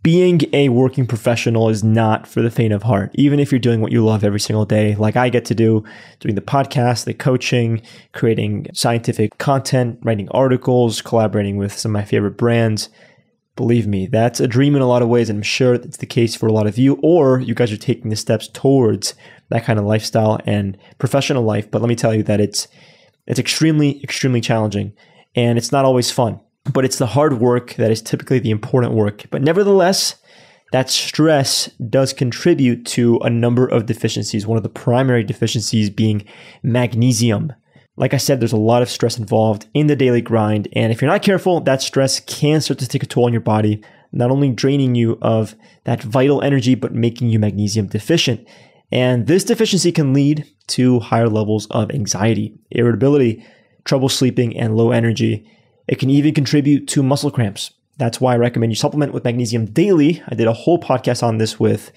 being a working professional is not for the faint of heart. Even if you're doing what you love every single day, like I get to do, doing the podcast, the coaching, creating scientific content, writing articles, collaborating with some of my favorite brands. Believe me, that's a dream in a lot of ways, and I'm sure that's the case for a lot of you, or you guys are taking the steps towards that kind of lifestyle and professional life. But let me tell you that it's extremely, extremely challenging, and it's not always fun. But it's the hard work that is typically the important work. But nevertheless, that stress does contribute to a number of deficiencies, one of the primary deficiencies being magnesium. Like I said, there's a lot of stress involved in the daily grind. And if you're not careful, that stress can start to take a toll on your body, not only draining you of that vital energy, but making you magnesium deficient. And this deficiency can lead to higher levels of anxiety, irritability, trouble sleeping, and low energy. It can even contribute to muscle cramps. That's why I recommend you supplement with magnesium daily. I did a whole podcast on this with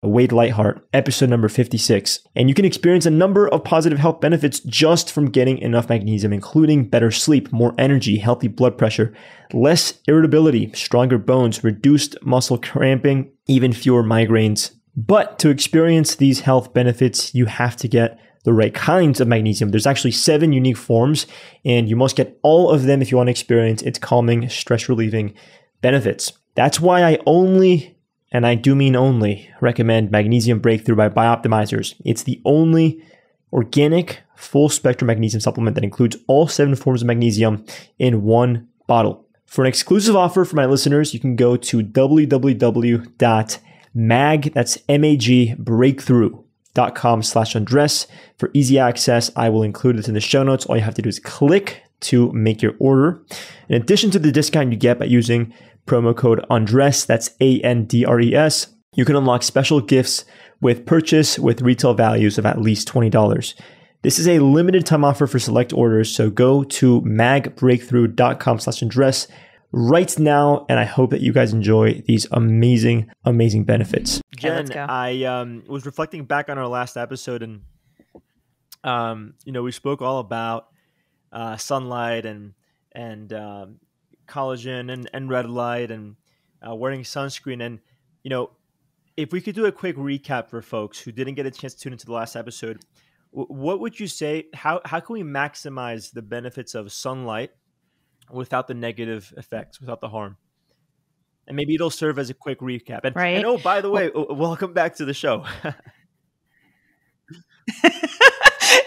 Wade Lightheart, episode number 56. And you can experience a number of positive health benefits just from getting enough magnesium, including better sleep, more energy, healthy blood pressure, less irritability, stronger bones, reduced muscle cramping, even fewer migraines. But to experience these health benefits, you have to get the right kinds of magnesium. There's actually 7 unique forms, and you must get all of them if you want to experience its calming, stress relieving benefits. That's why I only, and I do mean only, recommend Magnesium Breakthrough by Bioptimizers. It's the only organic, full spectrum magnesium supplement that includes all 7 forms of magnesium in one bottle. For an exclusive offer for my listeners, you can go to www.magbreakthrough.com/undress. For easy access, I will include it in the show notes. All you have to do is click to make your order. In addition to the discount you get by using promo code UNDRESS, that's ANDRES, you can unlock special gifts with purchase with retail values of at least $20. This is a limited time offer for select orders, so go to magbreakthrough.com/undress right now, and I hope that you guys enjoy these amazing, amazing benefits. Jen, I was reflecting back on our last episode, and we spoke all about sunlight and collagen and red light and wearing sunscreen. And if we could do a quick recap for folks who didn't get a chance to tune into the last episode, what would you say? How can we maximize the benefits of sunlight without the negative effects, without the harm? And maybe it'll serve as a quick recap. And, right. And by the way, welcome back to the show.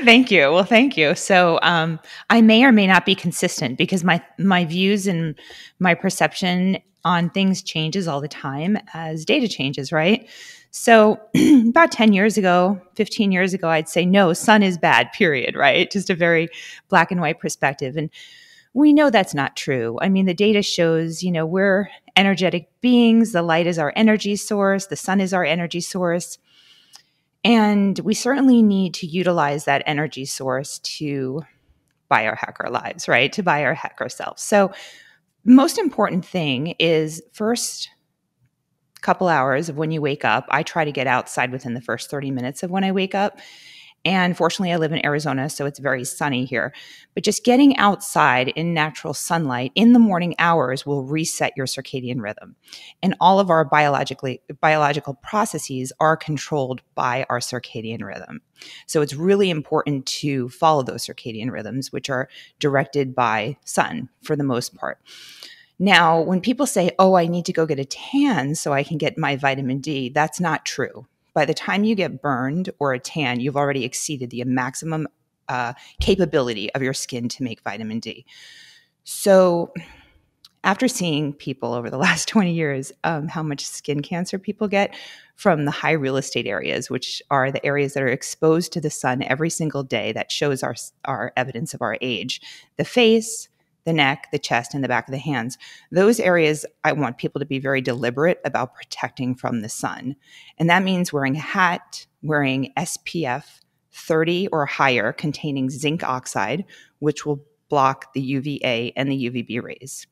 Thank you. Well, thank you. So I may or may not be consistent because my views and my perception on things changes all the time as data changes, right? So about 10 years ago, 15 years ago, I'd say, no, sun is bad, period, right? Just a very black and white perspective. And we know that's not true. I mean, the data shows, we're energetic beings. The light is our energy source. The sun is our energy source. And we certainly need to utilize that energy source to biohack our lives, right? To biohack ourselves. So most important thing is first couple hours of when you wake up. I try to get outside within the first 30 minutes of when I wake up. And fortunately, I live in Arizona, so it's very sunny here. But just getting outside in natural sunlight in the morning hours will reset your circadian rhythm. And all of our biological processes are controlled by our circadian rhythm. So it's really important to follow those circadian rhythms, which are directed by sun for the most part. Now, when people say, oh, I need to go get a tan so I can get my vitamin D, that's not true. By the time you get burned or a tan, you've already exceeded the maximum capability of your skin to make vitamin D. So after seeing people over the last 20 years, how much skin cancer people get from the high real estate areas, which are the areas that are exposed to the sun every single day, that shows our evidence of our age, the face, the neck, the chest, and the back of the hands. Those areas, I want people to be very deliberate about protecting from the sun. And that means wearing a hat, wearing SPF 30 or higher containing zinc oxide, which will block the UVA and the UVB rays.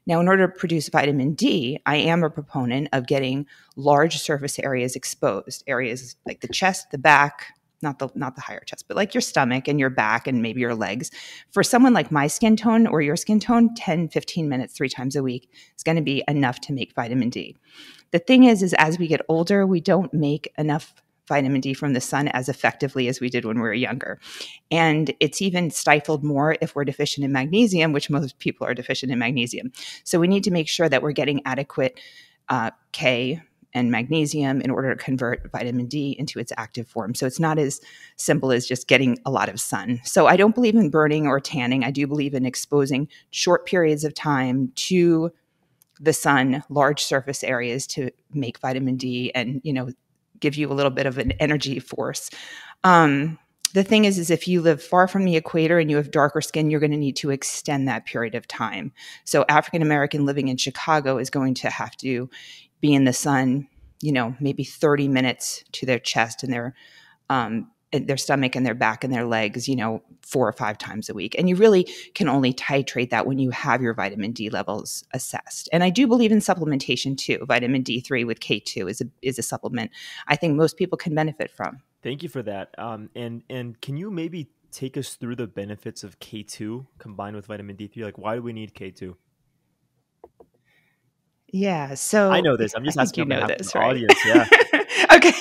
Now, in order to produce vitamin D, I am a proponent of getting large surface areas exposed, areas like the chest, the back, not the higher chest, but like your stomach and your back and maybe your legs. For someone like my skin tone or your skin tone, 10, 15 minutes 3 times a week is going to be enough to make vitamin D. The thing is as we get older, we don't make enough vitamin D from the sun as effectively as we did when we were younger. And it's even stifled more if we're deficient in magnesium, which most people are deficient in magnesium. So we need to make sure that we're getting adequate K and magnesium in order to convert vitamin D into its active form. So it's not as simple as just getting a lot of sun. So I don't believe in burning or tanning. I do believe in exposing short periods of time to the sun, large surface areas to make vitamin D and, give you a little bit of an energy force. The thing is if you live far from the equator and you have darker skin, you're going to need to extend that period of time. So African American living in Chicago is going to have to be in the sun, maybe 30 minutes to their chest and their stomach and their back and their legs, 4 or 5 times a week. And you really can only titrate that when you have your vitamin D levels assessed. And I do believe in supplementation too. Vitamin D3 with K2 is a supplement I think most people can benefit from. Thank you for that. And can you maybe take us through the benefits of K2 combined with vitamin D3? Like, why do we need K2? Yeah, I so know this. I'm I just think asking you on know behalf of the this, right? audience. Yeah. Okay.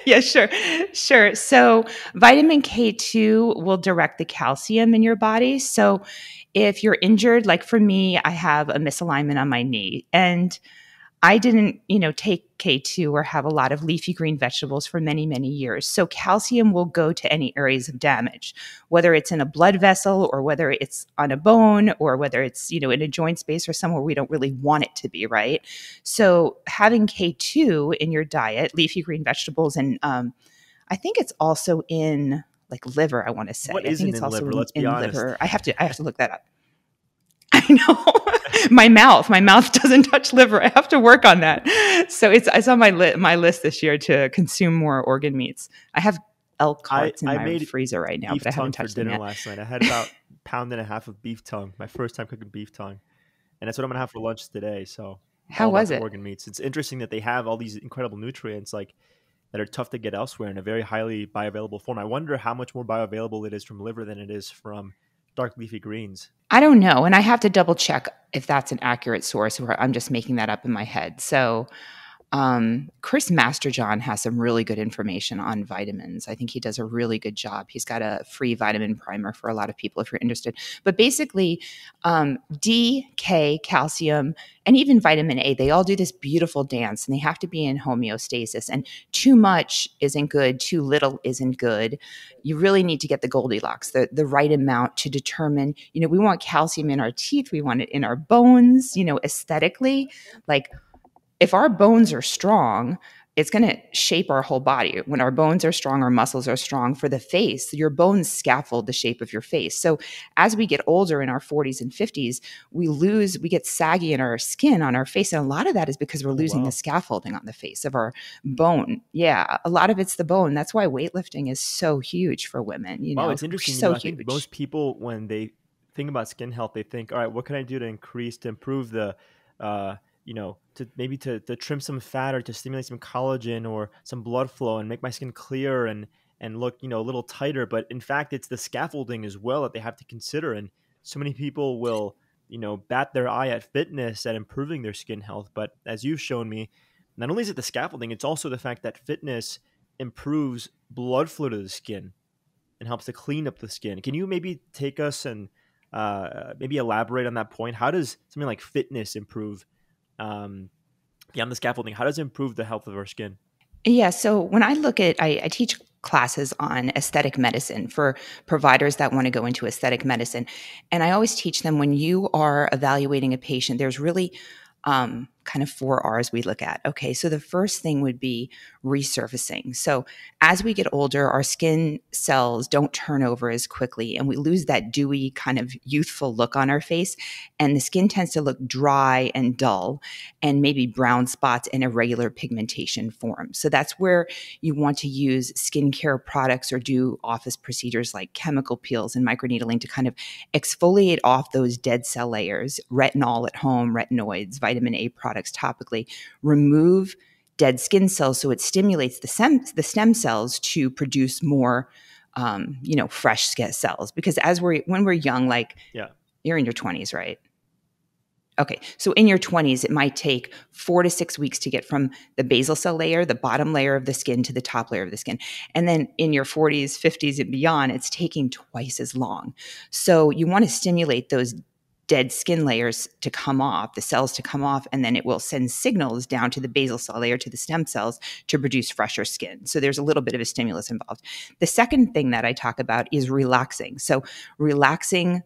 Yeah, sure. So vitamin K2 will direct the calcium in your body. So if you're injured, like for me, I have a misalignment on my knee, and I didn't, take K2 or have a lot of leafy green vegetables for many, many years. So calcium will go to any areas of damage, whether it's in a blood vessel or whether it's on a bone or whether it's, in a joint space or somewhere we don't really want it to be, right? So having K2 in your diet, leafy green vegetables, and I think it's also in like liver, I want to say. What I think isn't it's in also liver? Let's be in honest. liver. I have to look that up. I know my mouth doesn't touch liver. I have to work on that. So it's on my list this year to consume more organ meats. I have elk hearts in I my made freezer right now, beef but I tongue haven't for touched them dinner yet. last night. I had about pound and a half of beef tongue. My first time cooking beef tongue. And that's what I'm gonna have for lunch today. So How all about was the it? organ meats. It's interesting that they have all these incredible nutrients like that are tough to get elsewhere in a very highly bioavailable form. I wonder how much more bioavailable it is from liver than it is from dark leafy greens. I don't know, and I have to double check if that's an accurate source or I'm just making that up in my head. So Chris Masterjohn has some really good information on vitamins. I think he does a really good job. He's got a free vitamin primer for a lot of people if you're interested. But basically, D, K, calcium, and even vitamin A, they all do this beautiful dance and they have to be in homeostasis. And too much isn't good, too little isn't good. You really need to get the Goldilocks, the right amount to determine, we want calcium in our teeth, we want it in our bones, aesthetically. Like if our bones are strong, it's going to shape our whole body. When our bones are strong, our muscles are strong. For the face, your bones scaffold the shape of your face. So as we get older in our 40s and 50s, we get saggy in our skin on our face. And a lot of that is because we're Oh, losing the wow. scaffolding on the face of our bone. Yeah, a lot of it's the bone. That's why weightlifting is so huge for women, Wow, it's interesting. so I think huge. most people, when they think about skin health, they think, all right, what can I do to improve the, uh, to maybe to trim some fat or to stimulate some collagen or some blood flow and make my skin clear and look, a little tighter. But in fact, it's the scaffolding as well that they have to consider. And so many people will, bat their eye at fitness, at improving their skin health. But as you've shown me, not only is it the scaffolding, it's also the fact that fitness improves blood flow to the skin and helps to clean up the skin. Can you maybe take us and maybe elaborate on that point? How does something like fitness improve beyond the scaffolding? How does it improve the health of our skin? Yeah. So when I teach classes on aesthetic medicine for providers that want to go into aesthetic medicine. And I always teach them when you are evaluating a patient, there's really kind of 4 R's we look at. Okay, so the first thing would be resurfacing. So as we get older, our skin cells don't turn over as quickly and we lose that dewy kind of youthful look on our face. And the skin tends to look dry and dull and maybe brown spots and irregular pigmentation form. So that's where you want to use skincare products or do office procedures like chemical peels and microneedling to kind of exfoliate off those dead cell layers, retinol at home, retinoids, vitamin A products topically, remove dead skin cells. So it stimulates the stem cells to produce more, fresh skin cells. Because when we're young, like Yeah. you're in your 20s, right? Okay, so in your 20s, it might take 4 to 6 weeks to get from the basal cell layer, the bottom layer of the skin, to the top layer of the skin. And then in your 40s, 50s, and beyond, it's taking twice as long. So you want to stimulate those dead skin layers to come off, the cells to come off, and then it will send signals down to the basal cell layer, to the stem cells, to produce fresher skin. So there's a little bit of a stimulus involved. The second thing that I talk about is relaxing. So relaxing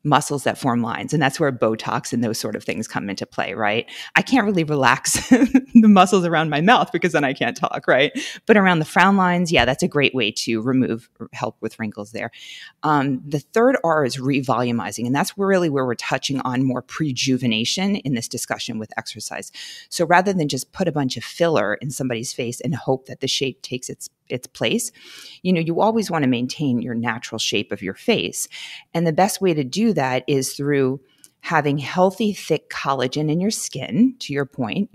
muscles that form lines. And that's where Botox and those sort of things come into play, right? I can't really relax the muscles around my mouth because then I can't talk, right? But around the frown lines, yeah, that's a great way to help with wrinkles there. The third R is revolumizing. And that's really where we're touching on more prejuvenation in this discussion with exercise. So rather than just put a bunch of filler in somebody's face and hope that the shape takes its place, you always want to maintain your natural shape of your face. And the best way to do that is through having healthy, thick collagen in your skin, to your point,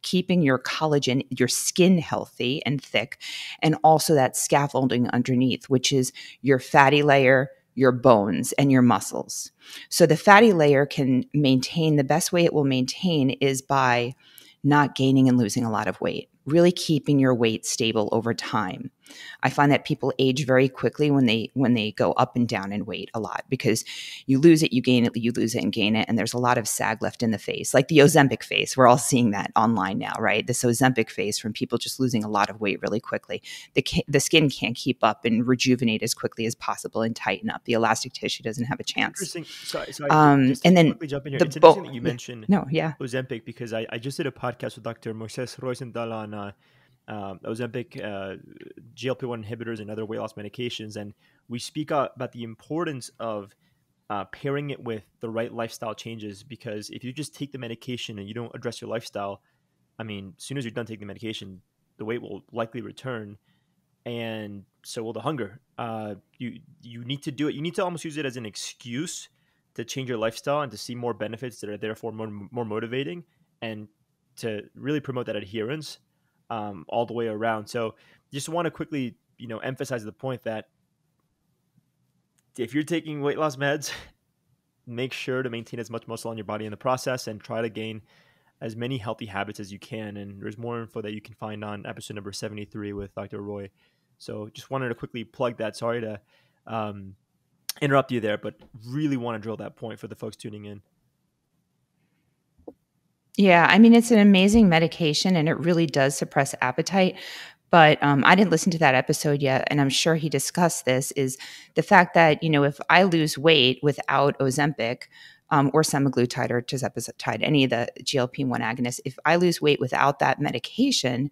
keeping your collagen, your skin healthy and thick, and also that scaffolding underneath, which is your fatty layer, your bones, and your muscles. So the fatty layer the best way it will maintain is by not gaining and losing a lot of weight, really keeping your weight stable over time. I find that people age very quickly when they go up and down in weight a lot, because you lose it, you gain it, you lose it and gain it, and there's a lot of sag left in the face, like the Ozempic face. We're all seeing that online now, right? This Ozempic face from people just losing a lot of weight really quickly. The skin can't keep up and rejuvenate as quickly as possible and tighten up. The elastic tissue doesn't have a chance. Interesting. So just And to then quickly jump in here, the it's interesting that you mentioned no, yeah. Ozempic, because I just did a podcast with Dr. Moises Rosenthal on Ozempic, GLP-1 inhibitors, and other weight loss medications, and we speak about the importance of pairing it with the right lifestyle changes. Because if you just take the medication and you don't address your lifestyle, I mean, as soon as you're done taking the medication, the weight will likely return, and so will the hunger. You need to do it. You need to almost use it as an excuse to change your lifestyle and to see more benefits that are therefore more motivating, and to really promote that adherence all the way around. So just want to quickly emphasize the point that if you're taking weight loss meds, make sure to maintain as much muscle on your body in the process, and try to gain as many healthy habits as you can. And there's more info that you can find on episode number 73 with Dr. Roy. So just wanted to quickly plug that. Sorry to interrupt you there, but really want to drill that point for the folks tuning in. Yeah, I mean, it's an amazing medication and it really does suppress appetite. But I didn't listen to that episode yet, and I'm sure he discussed this, is the fact that, if I lose weight without Ozempic or semaglutide or tirzepatide, any of the GLP-1 agonists, if I lose weight without that medication,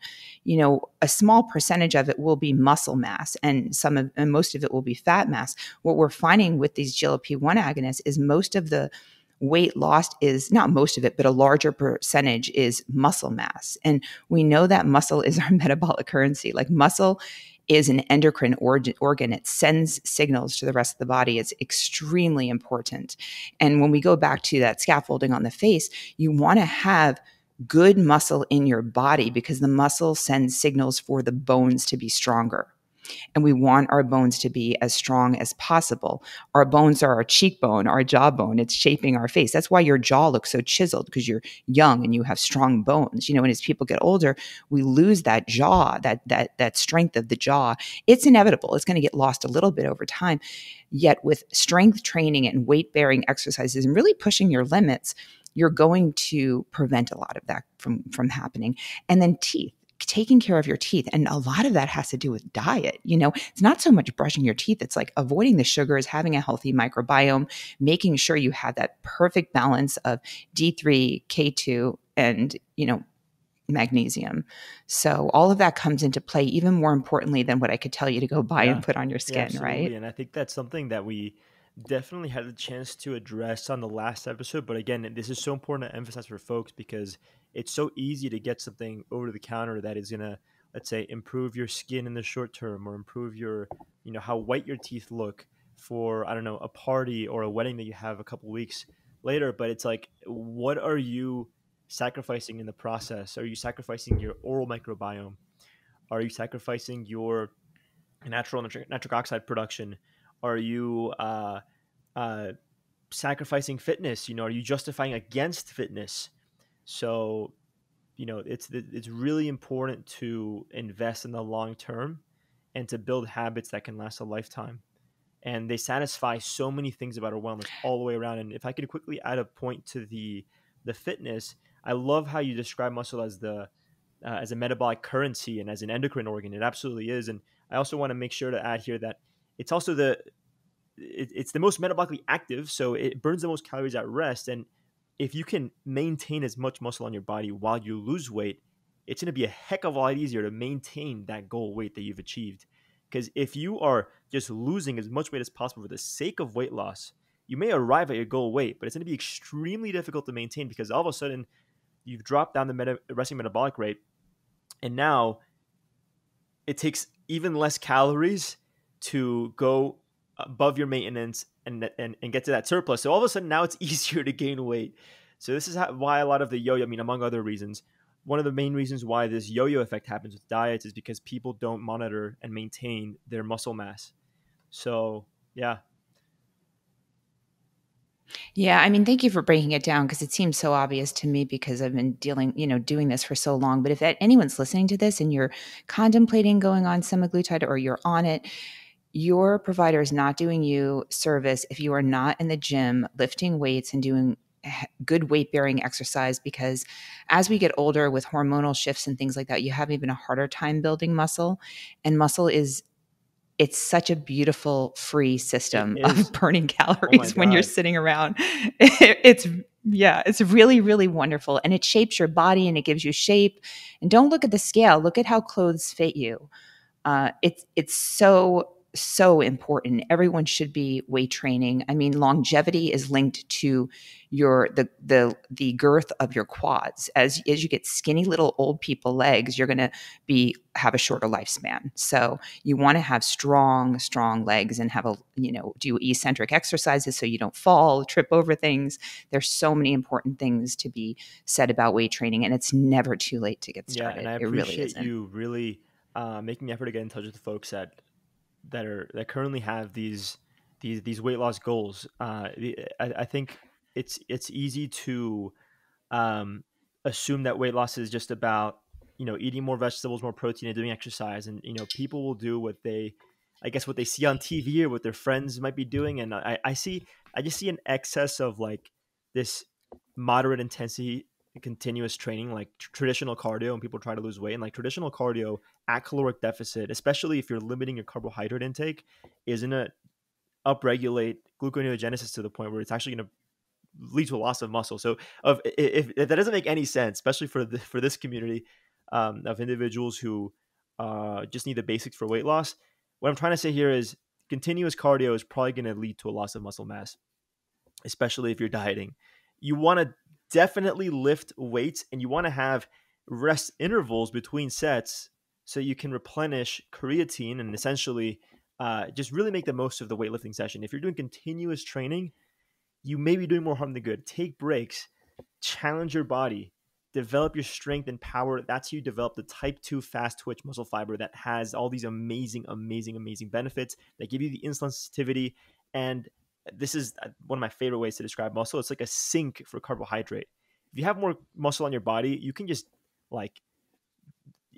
a small percentage of it will be muscle mass, and most of it will be fat mass. What we're finding with these GLP-1 agonists is most of the weight lost is not most of it, but a larger percentage is muscle mass. And we know that muscle is our metabolic currency. Like, muscle is an endocrine organ. It sends signals to the rest of the body. It's extremely important. And when we go back to that scaffolding on the face, you want to have good muscle in your body, because the muscle sends signals for the bones to be stronger. And we want our bones to be as strong as possible. Our bones are our cheekbone, our jawbone. It's shaping our face. That's why your jaw looks so chiseled, because you're young and you have strong bones. And as people get older, we lose that jaw, that strength of the jaw. It's inevitable. It's going to get lost a little bit over time. Yet with strength training and weight-bearing exercises and really pushing your limits, you're going to prevent a lot of that from happening. And then teeth. Taking care of your teeth. And a lot of that has to do with diet. It's not so much brushing your teeth. It's like avoiding the sugars, having a healthy microbiome, making sure you have that perfect balance of D3, K2, and, magnesium. So all of that comes into play, even more importantly than what I could tell you to go buy and put on your skin, right? And I think that's something that we definitely had the chance to address on the last episode. But again, this is so important to emphasize for folks, because it's so easy to get something over the counter that is going to, let's say, improve your skin in the short term, or improve your, how white your teeth look for, I don't know, a party or a wedding that you have a couple weeks later. But it's like, what are you sacrificing in the process? Are you sacrificing your oral microbiome? Are you sacrificing your natural nitric oxide production? Are you uh, sacrificing fitness? Are you justifying against fitness? So it's really important to invest in the long term and to build habits that can last a lifetime. And they satisfy so many things about our wellness all the way around. And if I could quickly add a point to the fitness, I love how you describe muscle as a metabolic currency and as an endocrine organ. It absolutely is. And I also want to make sure to add here that it's also it's the most metabolically active, so it burns the most calories at rest. And if you can maintain as much muscle on your body while you lose weight, it's going to be a heck of a lot easier to maintain that goal weight that you've achieved. Because if you are just losing as much weight as possible for the sake of weight loss, you may arrive at your goal weight, but it's going to be extremely difficult to maintain because all of a sudden you've dropped down the resting metabolic rate, and now it takes even less calories to go above your maintenance and get to that surplus. So all of a sudden now it's easier to gain weight. So this is why a lot of the yo-yo, I mean, among other reasons, one of the main reasons why this yo-yo effect happens with diets is because people don't monitor and maintain their muscle mass. So yeah. Yeah, I mean, thank you for breaking it down because it seems so obvious to me because I've been doing this for so long. But if anyone's listening to this and you're contemplating going on semaglutide or you're on it, your provider is not doing you service if you are not in the gym lifting weights and doing good weight bearing exercise, because as we get older with hormonal shifts and things like that, you have even a harder time building muscle. And muscle it's such a beautiful free It system of is. burning Oh my calories when you're God. sitting around. It's really, really wonderful. And it shapes your body and it gives you shape. And don't look at the scale, look at how clothes fit you. It's so important. Everyone should be weight training. I mean, longevity is linked to the girth of your quads. As you get skinny little old people legs, you're going to have a shorter lifespan. So you want to have strong legs and do eccentric exercises so you don't fall, trip over things. There's so many important things to be said about weight training, and it's never too late to get Yeah, and started. I It really appreciate isn't. you really making the effort to get in touch with the folks that currently have these weight loss goals. I think it's easy to um, assume that weight loss is just about eating more vegetables, more protein, and doing exercise. And people will do what they see on TV or what their friends might be doing. And I just see an excess of like this moderate intensity continuous training, like traditional cardio, and people try to lose weight. And like traditional cardio at caloric deficit, especially if you're limiting your carbohydrate intake, is going to upregulate gluconeogenesis to the point where it's actually going to lead to a loss of muscle. So if that doesn't make any sense, especially for this community of individuals who just need the basics for weight loss, what I'm trying to say here is continuous cardio is probably going to lead to a loss of muscle mass, especially if you're dieting. You want to definitely lift weights and you want to have rest intervals between sets so you can replenish creatine and essentially just really make the most of the weightlifting session. If you're doing continuous training, you may be doing more harm than good. Take breaks, challenge your body, develop your strength and power. That's how you develop the type 2 fast twitch muscle fiber that has all these amazing, amazing, amazing benefits that give you the insulin sensitivity. And this is one of my favorite ways to describe muscle. It's like a sink for carbohydrate. If you have more muscle on your body, you can just like,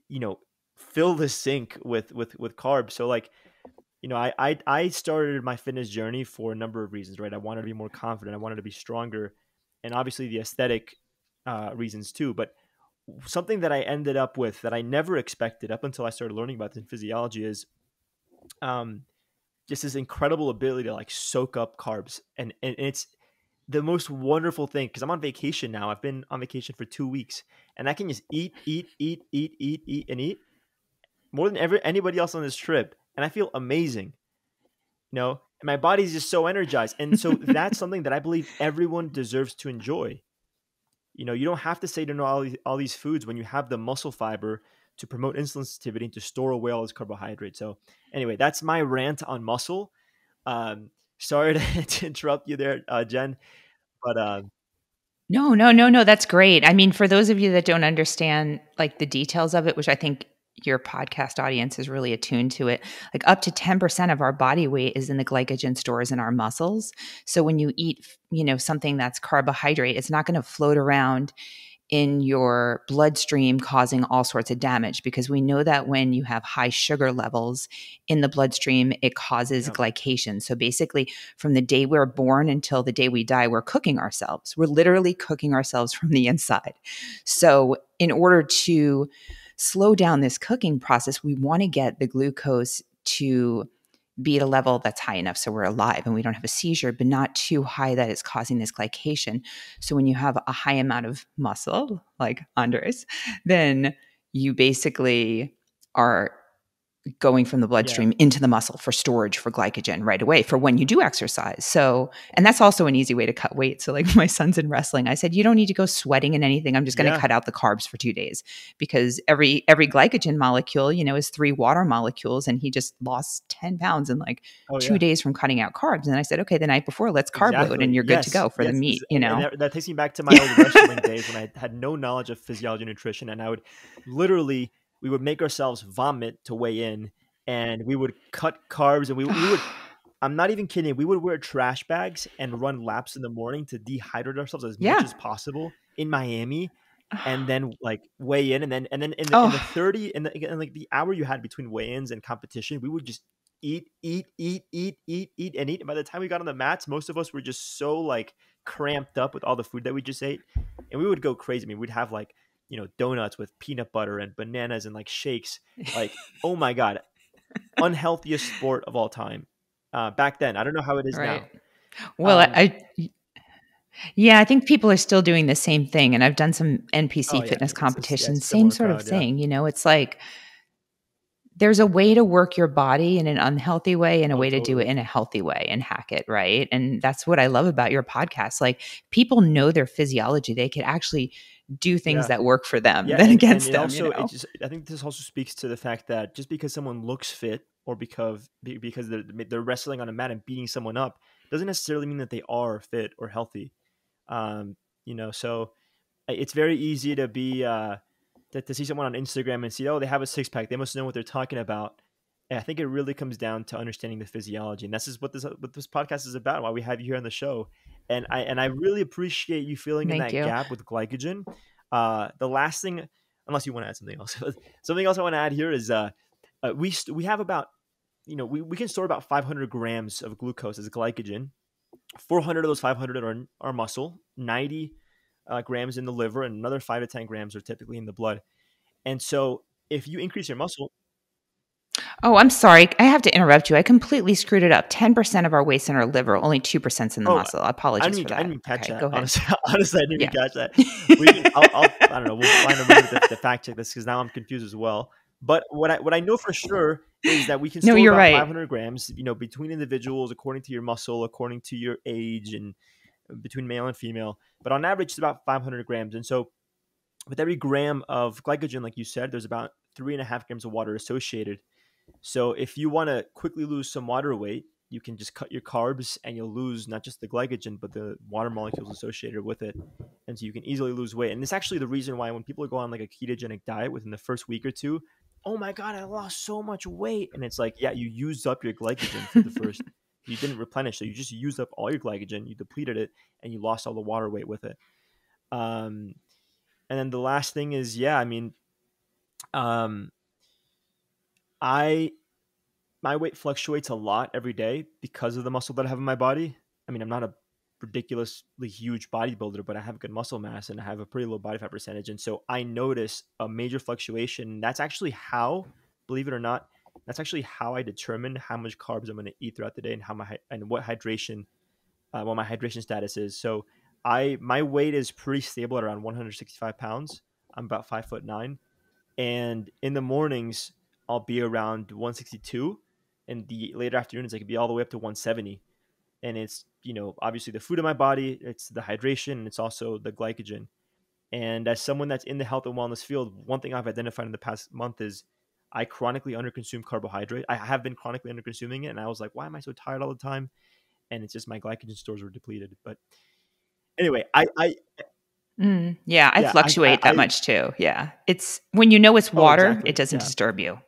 you know, fill the sink with carbs. So like, I started my fitness journey for a number of reasons, right? I wanted to be more confident. I wanted to be stronger, and obviously the aesthetic reasons too. But something that I ended up with that I never expected up until I started learning about this in physiology is um, just this incredible ability to like soak up carbs, and it's the most wonderful thing because I'm on vacation now. I've been on vacation for 2 weeks, and I can just eat, and eat more than anybody else on this trip, and I feel amazing. And my body's just so energized. And so that's something that I believe everyone deserves to enjoy. You don't have to say to know all these foods when you have the muscle fiber to promote insulin sensitivity and to store away all this carbohydrate. So anyway, that's my rant on muscle. Sorry to interrupt you there, Jen, but No, no, no, no. That's great. I mean, for those of you that don't understand like the details of it, which I think your podcast audience is really attuned to it, like up to 10% of our body weight is in the glycogen stores in our muscles. So when you eat, something that's carbohydrate, it's not going to float around in your bloodstream causing all sorts of damage, because we know that when you have high sugar levels in the bloodstream, it causes Yeah. glycation. So basically, from the day we're born until the day we die, we're cooking ourselves. We're literally cooking ourselves from the inside. So in order to slow down this cooking process, we want to get the glucose to be at a level that's high enough so we're alive and we don't have a seizure, but not too high that it's causing this glycation. So when you have a high amount of muscle, like Andres, then you basically are going from the Yeah. bloodstream into the muscle for storage for glycogen right away for when you do exercise. So, and that's also an easy way to cut weight. So, like my son's in wrestling, I said, you don't need to go sweating and anything. I'm just going to Yeah. cut out the carbs for 2 days, because every glycogen molecule, is 3 water molecules, and he just lost 10 pounds in like Oh, two yeah. days from cutting out carbs. And I said, okay, the night before, let's carb load, and Exactly. you're good to Yes. go for the Yes. And meet. that takes me back to my old wrestling days when I had no knowledge of physiology and nutrition. And I would literally, we would make ourselves vomit to weigh in, and we would cut carbs, and we would, I'm not even kidding, we would wear trash bags and run laps in the morning to dehydrate ourselves as much Yeah. as possible in Miami, and then like weigh in, and then in the Oh, 30 in like the hour you had between weigh-ins and competition, we would just eat and eat. And by the time we got on the mats, most of us were just so like cramped up with all the food that we just ate, and we would go crazy. I mean, we'd have like donuts with peanut butter and bananas and like shakes. Like, oh my god, unhealthiest sport of all time. Back then, I don't know how it is right. now. Well, Um, yeah, I think people are still doing the same thing. And I've done some NPC oh yeah, I fitness mean it's yeah, it's competitions, a same similar sort of crowd. Yeah. thing. It's like there's a way to work your body in an unhealthy way and a Oh, way to do it totally. in a healthy way and hack it, right? And that's what I love about your podcast. Like, people know their physiology. They can actually do things Yeah. that work for them Yeah, than and against it them, also it just I think this also speaks to the fact that just because someone looks fit, or because they're wrestling on a mat and beating someone up, doesn't necessarily mean that they are fit or healthy. Um, so it's very easy to be to see someone on Instagram and see, oh, they have a six pack, they must know what they're talking about. And I think it really comes down to understanding the physiology, and this is what this podcast is about. Why we have you here on the show, and I really appreciate you filling in Thank that you. gap with glycogen. The last thing, unless you want to add something else, something else I want to add here is we have about we can store about 500 grams of glucose as glycogen. 400 of those 500 are in our muscle, 90 grams in the liver, and another 5 to 10 grams are typically in the blood. And so if you increase your muscle, Oh, I'm sorry. I have to interrupt you. I completely screwed it up. 10% of our waste's in our liver, only 2% in the oh, muscle. I Apologies didn't for even, I didn't that. even catch Okay, that. go ahead. Honestly, honestly, I didn't even Yeah. catch that. We can, I don't know. We'll find a way to fact check this, because now I'm confused as well. But what I know for sure is that we can No, store you're about right. 500 grams, between individuals, according to your muscle, according to your age, and between male and female. But on average, it's about 500 grams. And so with every gram of glycogen, like you said, there's about 3.5 grams of water associated. So if you want to quickly lose some water weight, you can just cut your carbs, and you'll lose not just the glycogen, but the water molecules associated with it. And so you can easily lose weight. And it's actually the reason why when people go on like a ketogenic diet within the first week or two, oh my God, I lost so much weight. And it's like, yeah, you used up your glycogen for the first, you didn't replenish. So you just used up all your glycogen, you depleted it, and you lost all the water weight with it. Um, and then the last thing is, yeah, I mean, um, I my weight fluctuates a lot every day because of the muscle that I have in my body. I mean, I'm not a ridiculously huge bodybuilder, but I have good muscle mass and I have a pretty low body fat percentage. And so I notice a major fluctuation. That's actually how, believe it or not, that's actually how I determine how much carbs I'm going to eat throughout the day, and what hydration, what my hydration status is. So my weight is pretty stable at around 165 pounds. I'm about 5'9", and in the mornings I'll be around 162, and the later afternoons I can be all the way up to 170. And it's obviously the food in my body, it's the hydration, and it's also the glycogen. And as someone that's in the health and wellness field, one thing I've identified in the past month is I chronically underconsume carbohydrate. I have been chronically underconsuming it, and I was like, why am I so tired all the time? And it's just my glycogen stores were depleted. But anyway, Yeah, I Yeah, fluctuate that much too. Yeah. It's when you know it's oh, water, it exactly. doesn't Yeah. disturb you.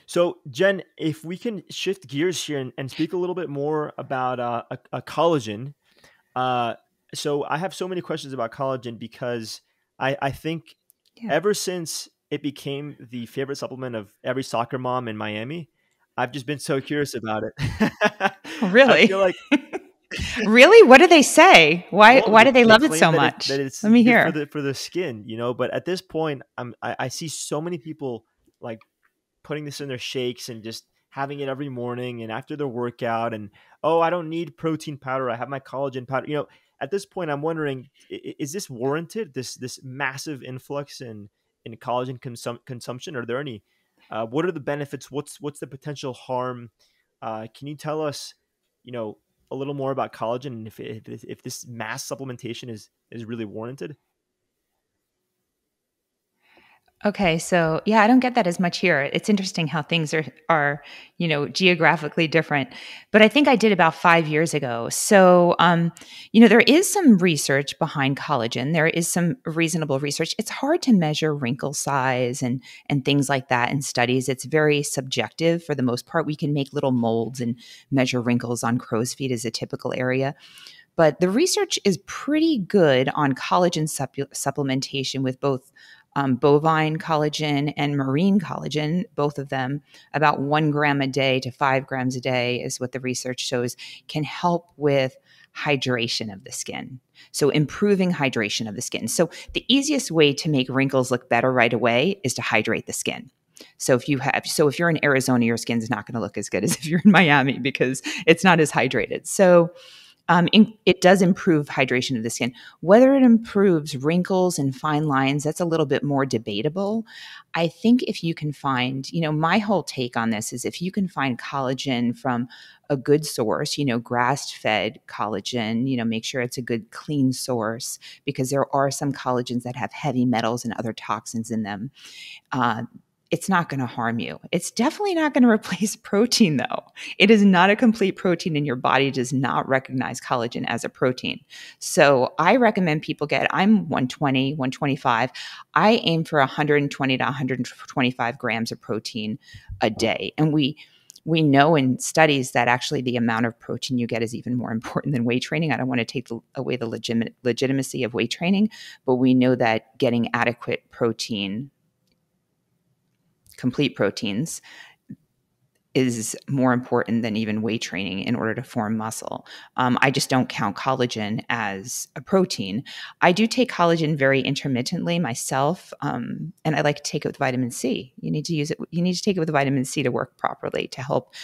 So, Jen, if we can shift gears here and speak a little bit more about a collagen. Uh, so, I have so many questions about collagen because I think Yeah. ever since it became the favorite supplement of every soccer mom in Miami, I've just been so curious about it. Oh, I really? feel like, Really? What do they say? Why well, why do they they love it claim so that much? it's Let me good hear. for the skin, but at this point, I see so many people like putting this in their shakes and just having it every morning and after their workout, and oh, I don't need protein powder, I have my collagen powder. At this point I'm wondering, is this warranted, this massive influx in collagen consumption? Are there any what are the benefits? What's the potential harm? Can you tell us, you know a little more about collagen, and if this mass supplementation is really warranted? Okay, so yeah, I don't get that as much here. It's interesting how things are geographically different. But I think I did about 5 years ago. So there is some research behind collagen. There is some reasonable research. It's hard to measure wrinkle size and things like that in studies. It's very subjective for the most part. We can make little molds and measure wrinkles on crow's feet as a typical area. But the research is pretty good on collagen supplementation with both bovine collagen and marine collagen, both of them about 1 gram a day to 5 grams a day is what the research shows can help with hydration of the skin. So improving hydration of the skin. So the easiest way to make wrinkles look better right away is to hydrate the skin. So if you're in Arizona, your skin's not going to look as good as if you're in Miami because it's not as hydrated. So it does improve hydration of the skin. Whether it improves wrinkles and fine lines, that's a little bit more debatable. I think if you can find, my whole take on this is if you can find collagen from a good source, grass-fed collagen, make sure it's a good clean source because there are some collagens that have heavy metals and other toxins in them. Uh, it's not going to harm you. It's definitely not going to replace protein, though. It is not a complete protein, and your body does not recognize collagen as a protein. So I recommend people I'm 120, 125. I aim for 120 to 125 grams of protein a day. And we know in studies that actually the amount of protein you get is even more important than weight training. I don't want to take away the legitimacy of weight training, but we know that getting adequate protein, complete proteins, is more important than even weight training in order to form muscle. I just don't count collagen as a protein. I do take collagen very intermittently myself, and I like to take it with vitamin C. You need to use it. You need to take it with vitamin C to work properly to help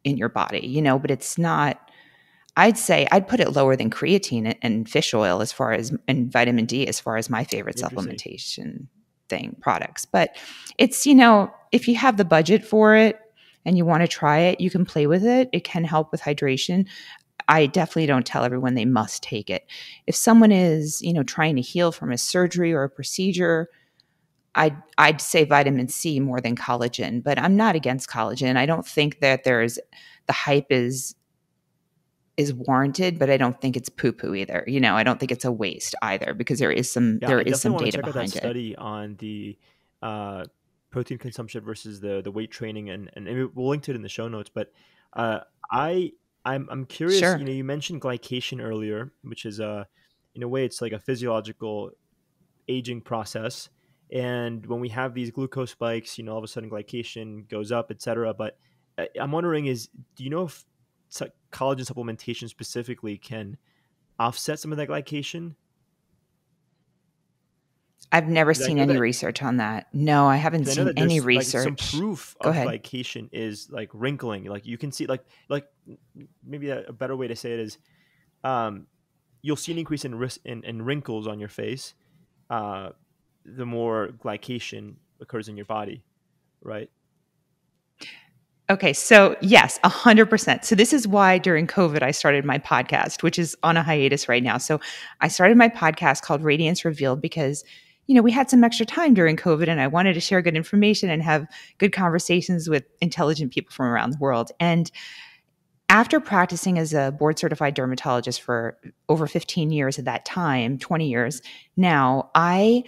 in your body. But it's not. I'd say I'd put it lower than creatine and fish oil and vitamin D as far as my favorite Interesting. supplementation products. But it's, if you have the budget for it and you want to try it, you can play with it. It can help with hydration. I definitely don't tell everyone they must take it. If someone is, trying to heal from a surgery or a procedure, I'd say vitamin C more than collagen, but I'm not against collagen. I don't think that the hype is warranted, but I don't think it's poo-poo either. I don't think it's a waste either because there is some Yeah, there I is some definitely want to data check out that behind it. study on the uh, protein consumption versus the weight training, and maybe we'll link to it in the show notes. But uh, I I'm curious. Sure. You mentioned glycation earlier, which is in a way it's like a physiological aging process. And when we have these glucose spikes, all of a sudden glycation goes up, etc. But I'm wondering do you know if collagen supplementation specifically can offset some of that glycation? I've never Because I seen know any that research on that. No, I haven't because I know seen that any there's like some research. proof Go of ahead. glycation is like wrinkling. Like you can see, maybe a better way to say it is, um, you'll see an increase in risk in wrinkles on your face, uh, the more glycation occurs in your body, right? Okay, so yes, 100%. So this is why during COVID I started my podcast, which is on a hiatus right now. So I started my podcast called Radiance Revealed because we had some extra time during COVID and I wanted to share good information and have good conversations with intelligent people from around the world. And After practicing as a board certified dermatologist for over 15 years at that time, 20 years now, I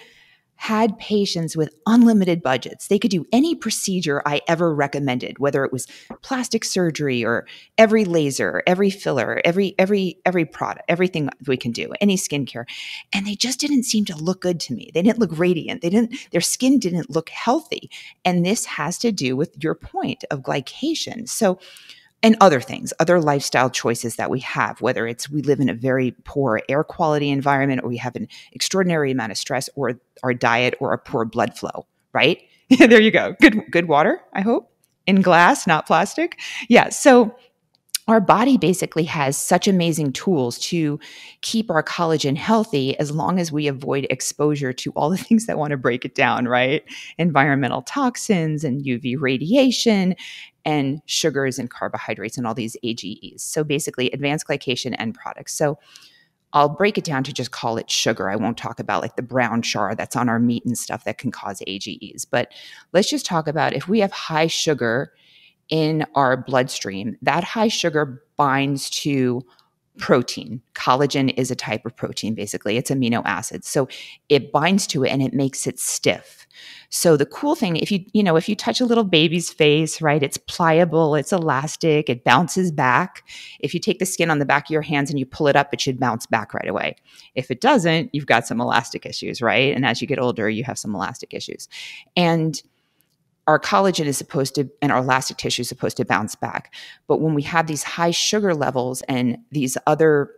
had patients with unlimited budgets. They could do any procedure I ever recommended, whether it was plastic surgery or every laser, every filler, every product, everything we can do, any skincare. And they just didn't seem to look good to me. They didn't look radiant. Their skin didn't look healthy. And this has to do with your point of glycation. So, and other things, other lifestyle choices that we have, whether it's we live in a very poor air quality environment or we have an extraordinary amount of stress or our diet or a poor blood flow, right? There you go. Good water, I hope, in glass, not plastic. Yeah. So our body basically has such amazing tools to keep our collagen healthy as long as we avoid exposure to all the things that want to break it down, right? Environmental toxins and UV radiation and sugars and carbohydrates and all these AGEs. So basically, advanced glycation end products. So I'll break it down to just call it sugar. I won't talk about like the brown char that's on our meat and stuff that can cause AGEs. But let's just talk about if we have high sugar in our bloodstream, that high sugar binds to protein. Collagen is a type of protein, basically. It's amino acids. So it binds to it and it makes it stiff. So the cool thing, if you touch a little baby's face, right, it's pliable, it's elastic, it bounces back. If you take the skin on the back of your hands and you pull it up, it should bounce back right away. If it doesn't, you've got some elastic issues, right? And as you get older, you have some elastic issues. And our collagen is supposed to, and our elastic tissue is supposed to bounce back. But when we have these high sugar levels and these other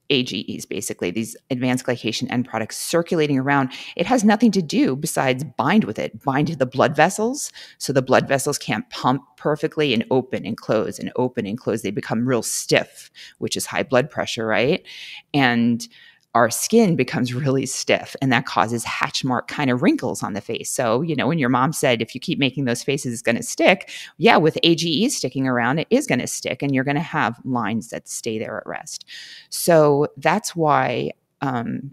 AGEs, basically, these advanced glycation end products circulating around, it has nothing to do besides bind with it, bind to the blood vessels. So the blood vessels can't pump perfectly and open and close and open and close. They become real stiff, which is high blood pressure, right? And our skin becomes really stiff and that causes hatch mark kind of wrinkles on the face. So, when your mom said, if you keep making those faces, it's going to stick. Yeah, with AGE sticking around, it is going to stick and you're going to have lines that stay there at rest. So that's why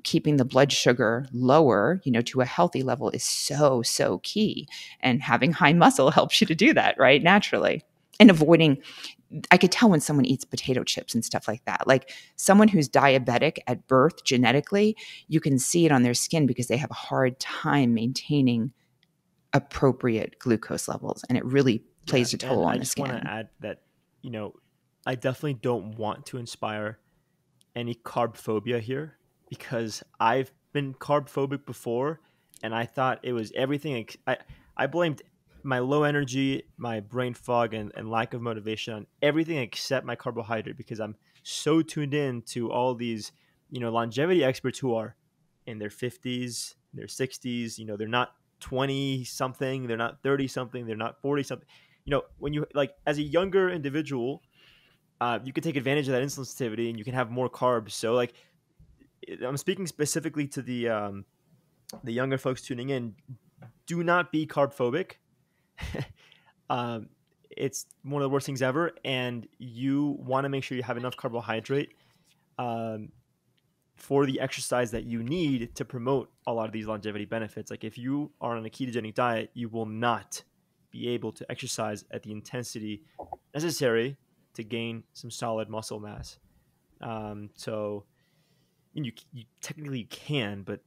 keeping the blood sugar lower, to a healthy level is so, so key. And having high muscle helps you to do that, right? Naturally. And avoiding, I could tell when someone eats potato chips and stuff like that. Like someone who's diabetic at birth genetically, you can see it on their skin because they have a hard time maintaining appropriate glucose levels. And it really plays a toll on the skin. I just want to add that, I definitely don't want to inspire any carb phobia here because I've been carb phobic before and I thought it was everything. I blamed my low energy, my brain fog, and lack of motivation on everything except my carbohydrate because I'm so tuned in to all these, longevity experts who are in their 50s, their 60s, they're not 20 something, they're not 30 something, they're not 40 something. When you like as a younger individual, you can take advantage of that insulin sensitivity and you can have more carbs. So like I'm speaking specifically to the younger folks tuning in. Do not be carb phobic. It's one of the worst things ever, and you want to make sure you have enough carbohydrate for the exercise that you need to promote a lot of these longevity benefits. Like if you are on a ketogenic diet, you will not be able to exercise at the intensity necessary to gain some solid muscle mass. So you technically can, but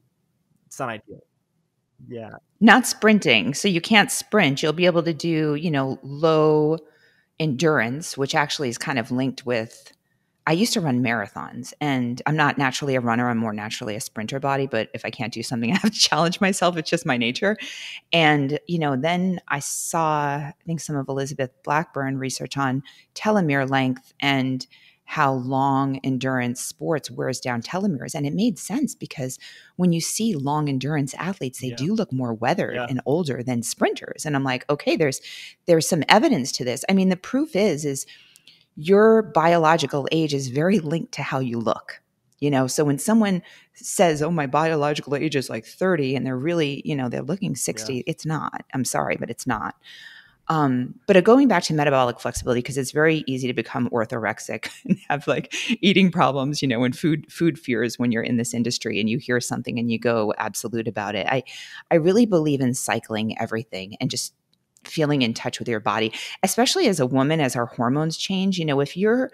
it's not ideal. Yeah. Not sprinting. So you can't sprint. You'll be able to do, low endurance, which actually is kind of linked with, I used to run marathons and I'm not naturally a runner. I'm more naturally a sprinter body, but if I can't do something, I have to challenge myself. It's just my nature. And, then I saw, I think some of Elizabeth Blackburn research on telomere length and how long endurance sports wears down telomeres. And it made sense because when you see long endurance athletes, they do look more weathered and older than sprinters. And I'm like, okay, there's some evidence to this. I mean, the proof is your biological age is very linked to how you look. So when someone says, oh, my biological age is like 30 and they're really, they're looking 60, It's not. I'm sorry, but it's not. But going back to metabolic flexibility, because it's very easy to become orthorexic and have like eating problems, and food fears when you're in this industry and you hear something and you go absolute about it. I really believe in cycling everything and just feeling in touch with your body, especially as a woman, as our hormones change. If you're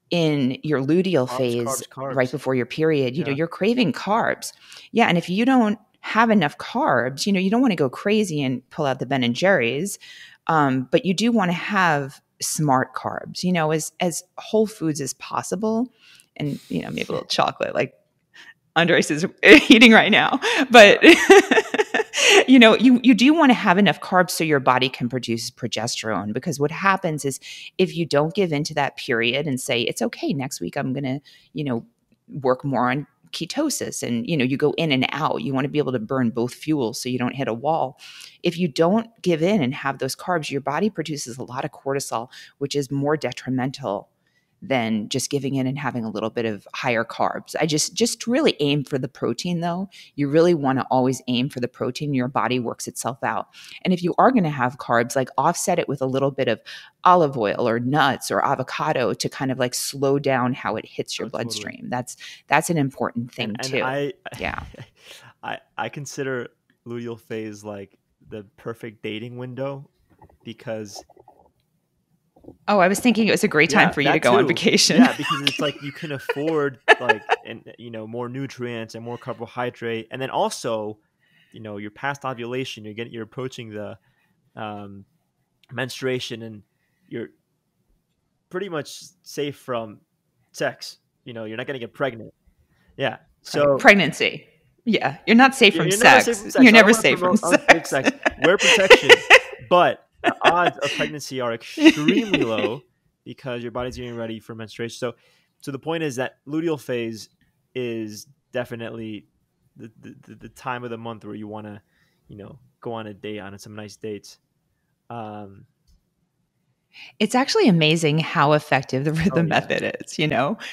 in your luteal Carbs, phase carbs, right carbs. before your period, Yeah. you're craving carbs. Yeah. And if you don't have enough carbs, you don't want to go crazy and pull out the Ben and Jerry's. But you do want to have smart carbs, as whole foods as possible. And, maybe a little chocolate, like Andres is eating right now. But you do want to have enough carbs so your body can produce progesterone, because what happens is, if you don't give into that period and say, it's okay, next week I'm going to, work more on ketosis, and you go in and out, you want to be able to burn both fuels so you don't hit a wall. If you don't give in and have those carbs, your body produces a lot of cortisol, which is more detrimental than just giving in and having a little bit of higher carbs. I just really aim for the protein, though. You really want to always aim for the protein. Your body works itself out. And if you are going to have carbs, like, offset it with a little bit of olive oil or nuts or avocado to kind of like slow down how it hits your bloodstream. Totally. That's an important thing And too. I Yeah. I consider luteal phase like the perfect dating window, because Oh, I was thinking it was a great time for you to go on vacation. Yeah, because it's like you can afford more nutrients and more carbohydrate, and then also, you're past ovulation, you're approaching the menstruation, and you're pretty much safe from sex. You're not going to get pregnant. Yeah, Right. so Pregnancy. Yeah. You're not safe from you're never safe sex. from sex. You're So I don't never want to safe from promote unsafe sex. sex. Wear protection, but the odds of pregnancy are extremely low because your body's getting ready for menstruation. So the point is that luteal phase is definitely the time of the month where you want to, go on a date, on some nice dates. Um, It's actually amazing how effective the oh rhythm yeah, method is,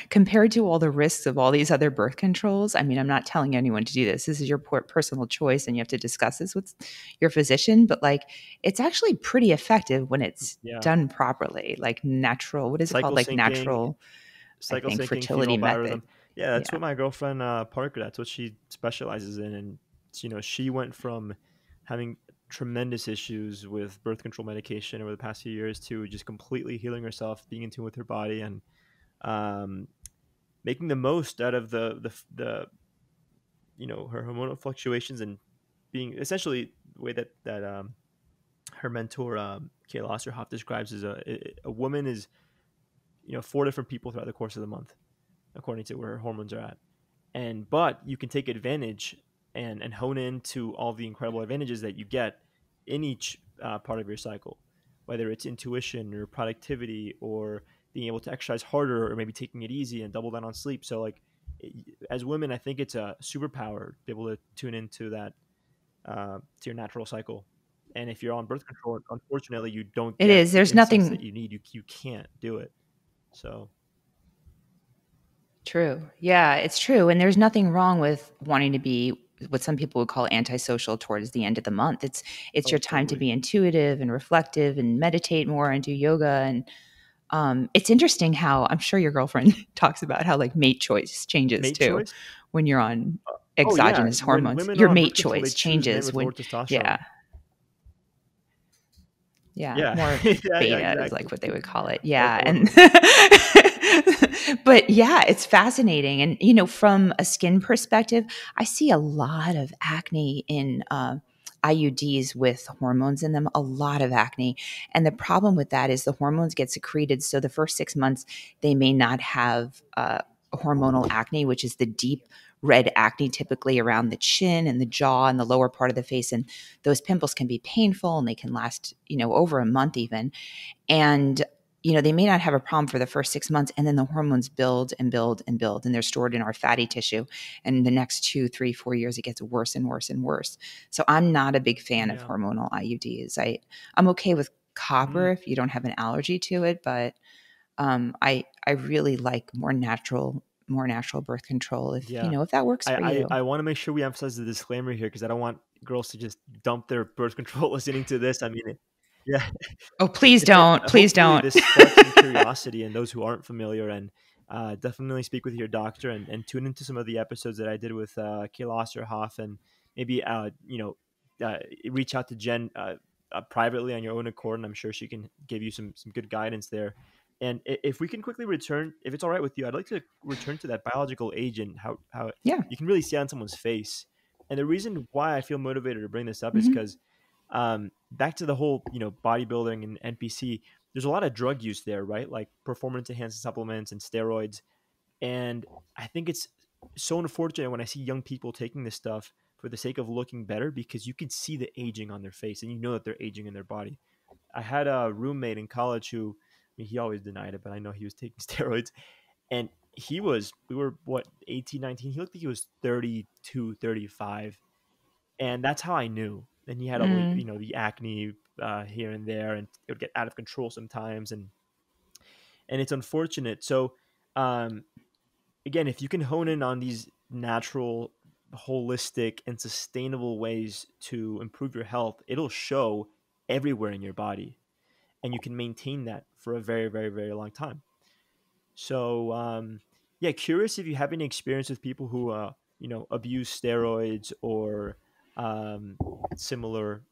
compared to all the risks of all these other birth controls. I mean, I'm not telling anyone to do this. This is your personal choice, and you have to discuss this with your physician. But, like, it's actually pretty effective when it's yeah. done properly, like natural. What is it called? Cycle Like syncing, natural, I cycle think, syncing, fertility female method. biorhythm. Yeah, that's Yeah. what my girlfriend Parker. That's what she specializes in, and she went from having tremendous issues with birth control medication over the past few years to just completely healing herself, being in tune with her body, and um, making the most out of the her hormonal fluctuations, and being essentially the way that her mentor Kayla Osterhoff describes as a woman is 4 different people throughout the course of the month, according to where her hormones are at. But you can take advantage and hone into all the incredible advantages that you get in each part of your cycle, whether it's intuition or productivity or being able to exercise harder or maybe taking it easy and double down on sleep. So, like, as women, I think it's a superpower to be able to tune into that, to your natural cycle. And if you're on birth control, unfortunately, you don't It get is. the There's insights that nothing. you need. You can't do it. So True. Yeah, it's true. And there's nothing wrong with wanting to be what some people would call antisocial towards the end of the month. It's oh, your time to totally. be intuitive and reflective and meditate more and do yoga. And it's interesting how, I'm sure your girlfriend talks about how, like, mate choice changes Mate too choice. when you're on Oh yeah, exogenous when hormones. women are Your on mate birth control, they choice choose men changes with lower when, yeah, testosterone. yeah, Yeah, more yeah, beta is exactly. like what they would call it. Oh, Yeah. And totally. but yeah, it's fascinating. And from a skin perspective, I see a lot of acne in IUDs with hormones in them, a lot of acne. And the problem with that is the hormones get secreted. So the first 6 months, they may not have hormonal acne, which is the deep red acne, typically around the chin and the jaw and the lower part of the face. And those pimples can be painful, and they can last, over a month even. And they may not have a problem for the first 6 months, and then the hormones build and build and build, and they're stored in our fatty tissue. And the next 2, 3, 4 years, it gets worse and worse and worse. So I'm not a big fan of Yeah. hormonal IUDs. I'm okay with copper Mm, if you don't have an allergy to it, but I really like more natural birth control if yeah. if that works I for I, you. I want to make sure we emphasize the disclaimer here because I don't want girls to just dump their birth control listening to this. I mean, yeah, Oh, please it's meant. don't, please Hopefully, don't. this sparks some curiosity in those who aren't familiar, and definitely speak with your doctor and tune into some of the episodes that I did with Kayla Osterhoff, and maybe reach out to Jen privately on your own accord, and I'm sure she can give you some good guidance there. And if we can quickly return, if it's all right with you, I'd like to return to that biological age and how Yeah. you can really see it on someone's face. And the reason why I feel motivated to bring this up is Hmm. because back to the whole bodybuilding and NPC, there's a lot of drug use there, right? Like performance enhancing supplements and steroids. And I think it's so unfortunate when I see young people taking this stuff for the sake of looking better, because you can see the aging on their face and you know that they're aging in their body. I had a roommate in college who, I mean, he always denied it, but I know he was taking steroids. And we were what, 18, 19? He looked like he was 32, 35. And that's how I knew. And he had all the, Mm. the acne here and there, and it would get out of control sometimes. And it's unfortunate. So, um, again, if you can hone in on these natural, holistic, and sustainable ways to improve your health, it'll show everywhere in your body, and you can maintain that for a very, very, very long time. So, yeah, curious if you have any experience with people who, abuse steroids or um, similar.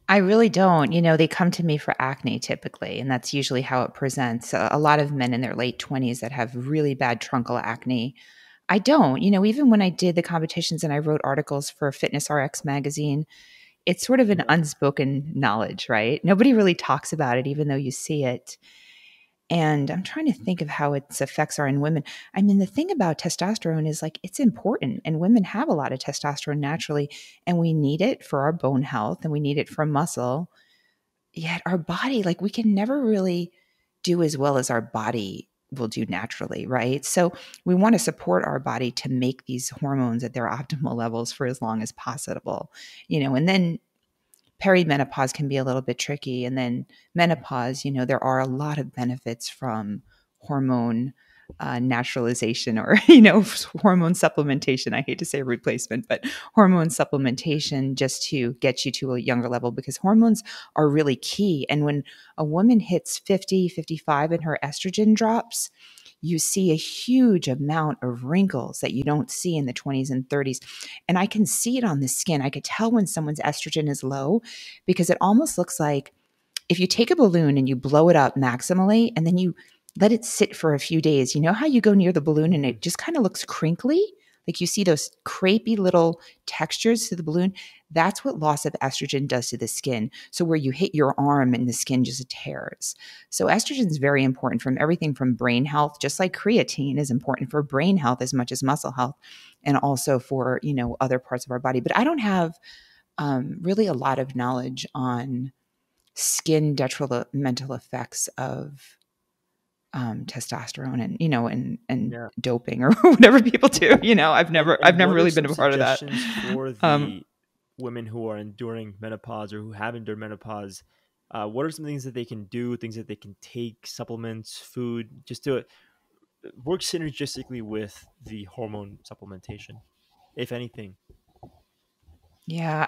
I really don't. They come to me for acne typically, and that's usually how it presents. A lot of men in their late 20s that have really bad truncal acne. I don't. Even when I did the competitions and I wrote articles for Fitness RX magazine, it's sort of an Yeah, unspoken knowledge, right? Nobody really talks about it, even though you see it. And I'm trying to think of how its effects are in women. I mean, the thing about testosterone is like it's important, and women have a lot of testosterone naturally, and we need it for our bone health and we need it for muscle. Yet our body, like we can never really do as well as our body will do naturally, right? So we want to support our body to make these hormones at their optimal levels for as long as possible, and then perimenopause can be a little bit tricky. And then menopause, there are a lot of benefits from hormone naturalization or, hormone supplementation. I hate to say replacement, but hormone supplementation just to get you to a younger level because hormones are really key. And when a woman hits 50, 55 and her estrogen drops, you see a huge amount of wrinkles that you don't see in the 20s and 30s. And I can see it on the skin. I could tell when someone's estrogen is low because it almost looks like if you take a balloon and you blow it up maximally and then you let it sit for a few days, you know how you go near the balloon and it just kind of looks crinkly? Like you see those crepey little textures to the balloon. That's what loss of estrogen does to the skin. So where you hit your arm and the skin just tears. So estrogen is very important from everything from brain health, just like creatine is important for brain health as much as muscle health, and also for, other parts of our body. But I don't have really a lot of knowledge on skin detrimental effects of testosterone and and yeah. doping or whatever people do. I've And never I've and never what are really been some a part of that. suggestions for Um, the women who are enduring menopause or who have endured menopause? What are some things that they can do, things that they can take, supplements, food, just to work synergistically with the hormone supplementation, if anything? yeah,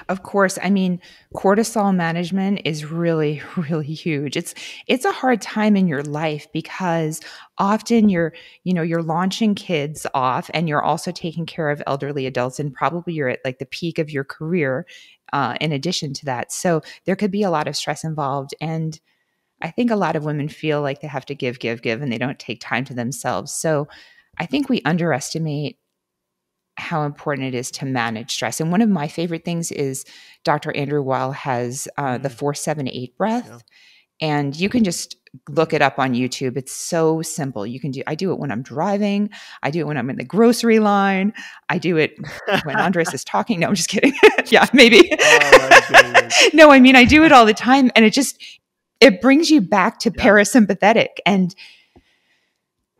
of course. I mean, cortisol management is really, really huge. It's a hard time in your life because often you're launching kids off and you're also taking care of elderly adults and probably you're at like the peak of your career in addition to that. So there could be a lot of stress involved. And I think a lot of women feel like they have to give, give, give, and they don't take time to themselves. So I think we underestimate how important it is to manage stress. And one of my favorite things is Dr. Andrew Weil has the Mm, 478 yeah. breath. And you can just look it up on YouTube. It's so simple. I do it when I'm driving. I do it when I'm in the grocery line. I do it when Andres is talking. No, I'm just kidding. Yeah, maybe. Oh my goodness. No, I mean, I do it all the time. And it brings you back to Yeah. parasympathetic. And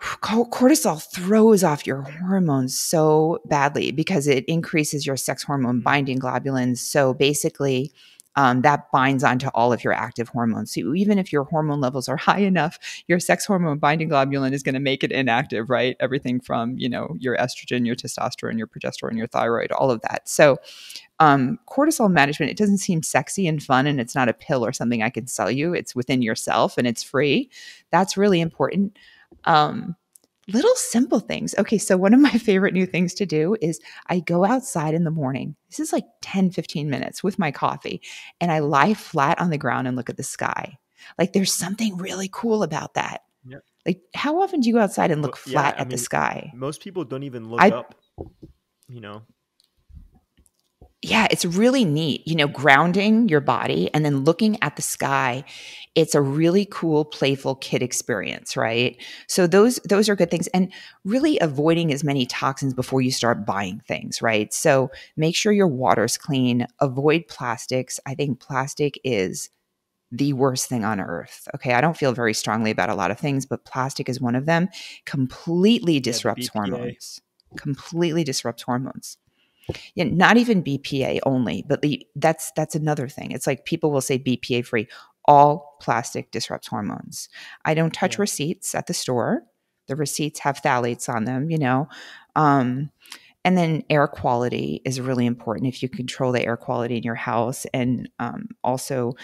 cortisol throws off your hormones so badly because it increases your sex hormone Mm, binding globulins. So basically, that binds onto all of your active hormones. So even if your hormone levels are high enough, your sex hormone binding globulin is going to make it inactive, right? Everything from, your estrogen, your testosterone, your progesterone, your thyroid, all of that. So cortisol management, it doesn't seem sexy and fun, and it's not a pill or something I can sell you. It's within yourself and it's free. That's really important. Um, Little simple things. Okay, so one of my favorite new things to do is I go outside in the morning. This is like 10-15 minutes with my coffee, and I lie flat on the ground and look at the sky. Like there's something really cool about that. Yeah. Like how often do you go outside and look Yeah, flat I at the mean, sky? most people don't even look I up, you know. Yeah, it's really neat, grounding your body and then looking at the sky. It's a really cool, playful kid experience, right? So those are good things, and really avoiding as many toxins before you start buying things, right? So make sure your water's clean. Avoid plastics. I think plastic is the worst thing on earth. Okay, I don't feel very strongly about a lot of things, but plastic is one of them. Completely Yeah, the disrupts BPA. hormones. Completely disrupts hormones. Yeah, not even BPA only, but that's another thing. It's like people will say BPA free. All plastic disrupts hormones. I don't touch Yeah. receipts at the store. The receipts have phthalates on them. Um, and then air quality is really important if you control the air quality in your house and also,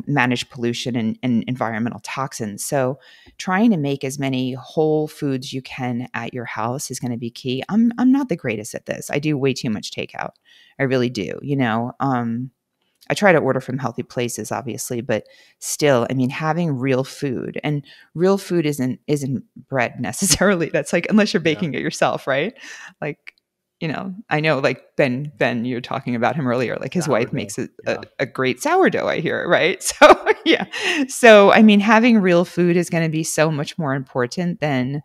manage pollution and environmental toxins. So trying to make as many whole foods you can at your house is going to be key. I'm not the greatest at this. I do way too much takeout. I really do. I try to order from healthy places, obviously, but still, I mean, having real food, and real food isn't bread necessarily. That's like unless you're Yeah. baking it yourself, right? Like, I know like Ben, you were talking about him earlier. Like his wife Sourdough. makes a, a, Yeah. a great sourdough, I hear, right? So yeah. So I mean, having real food is going to be so much more important than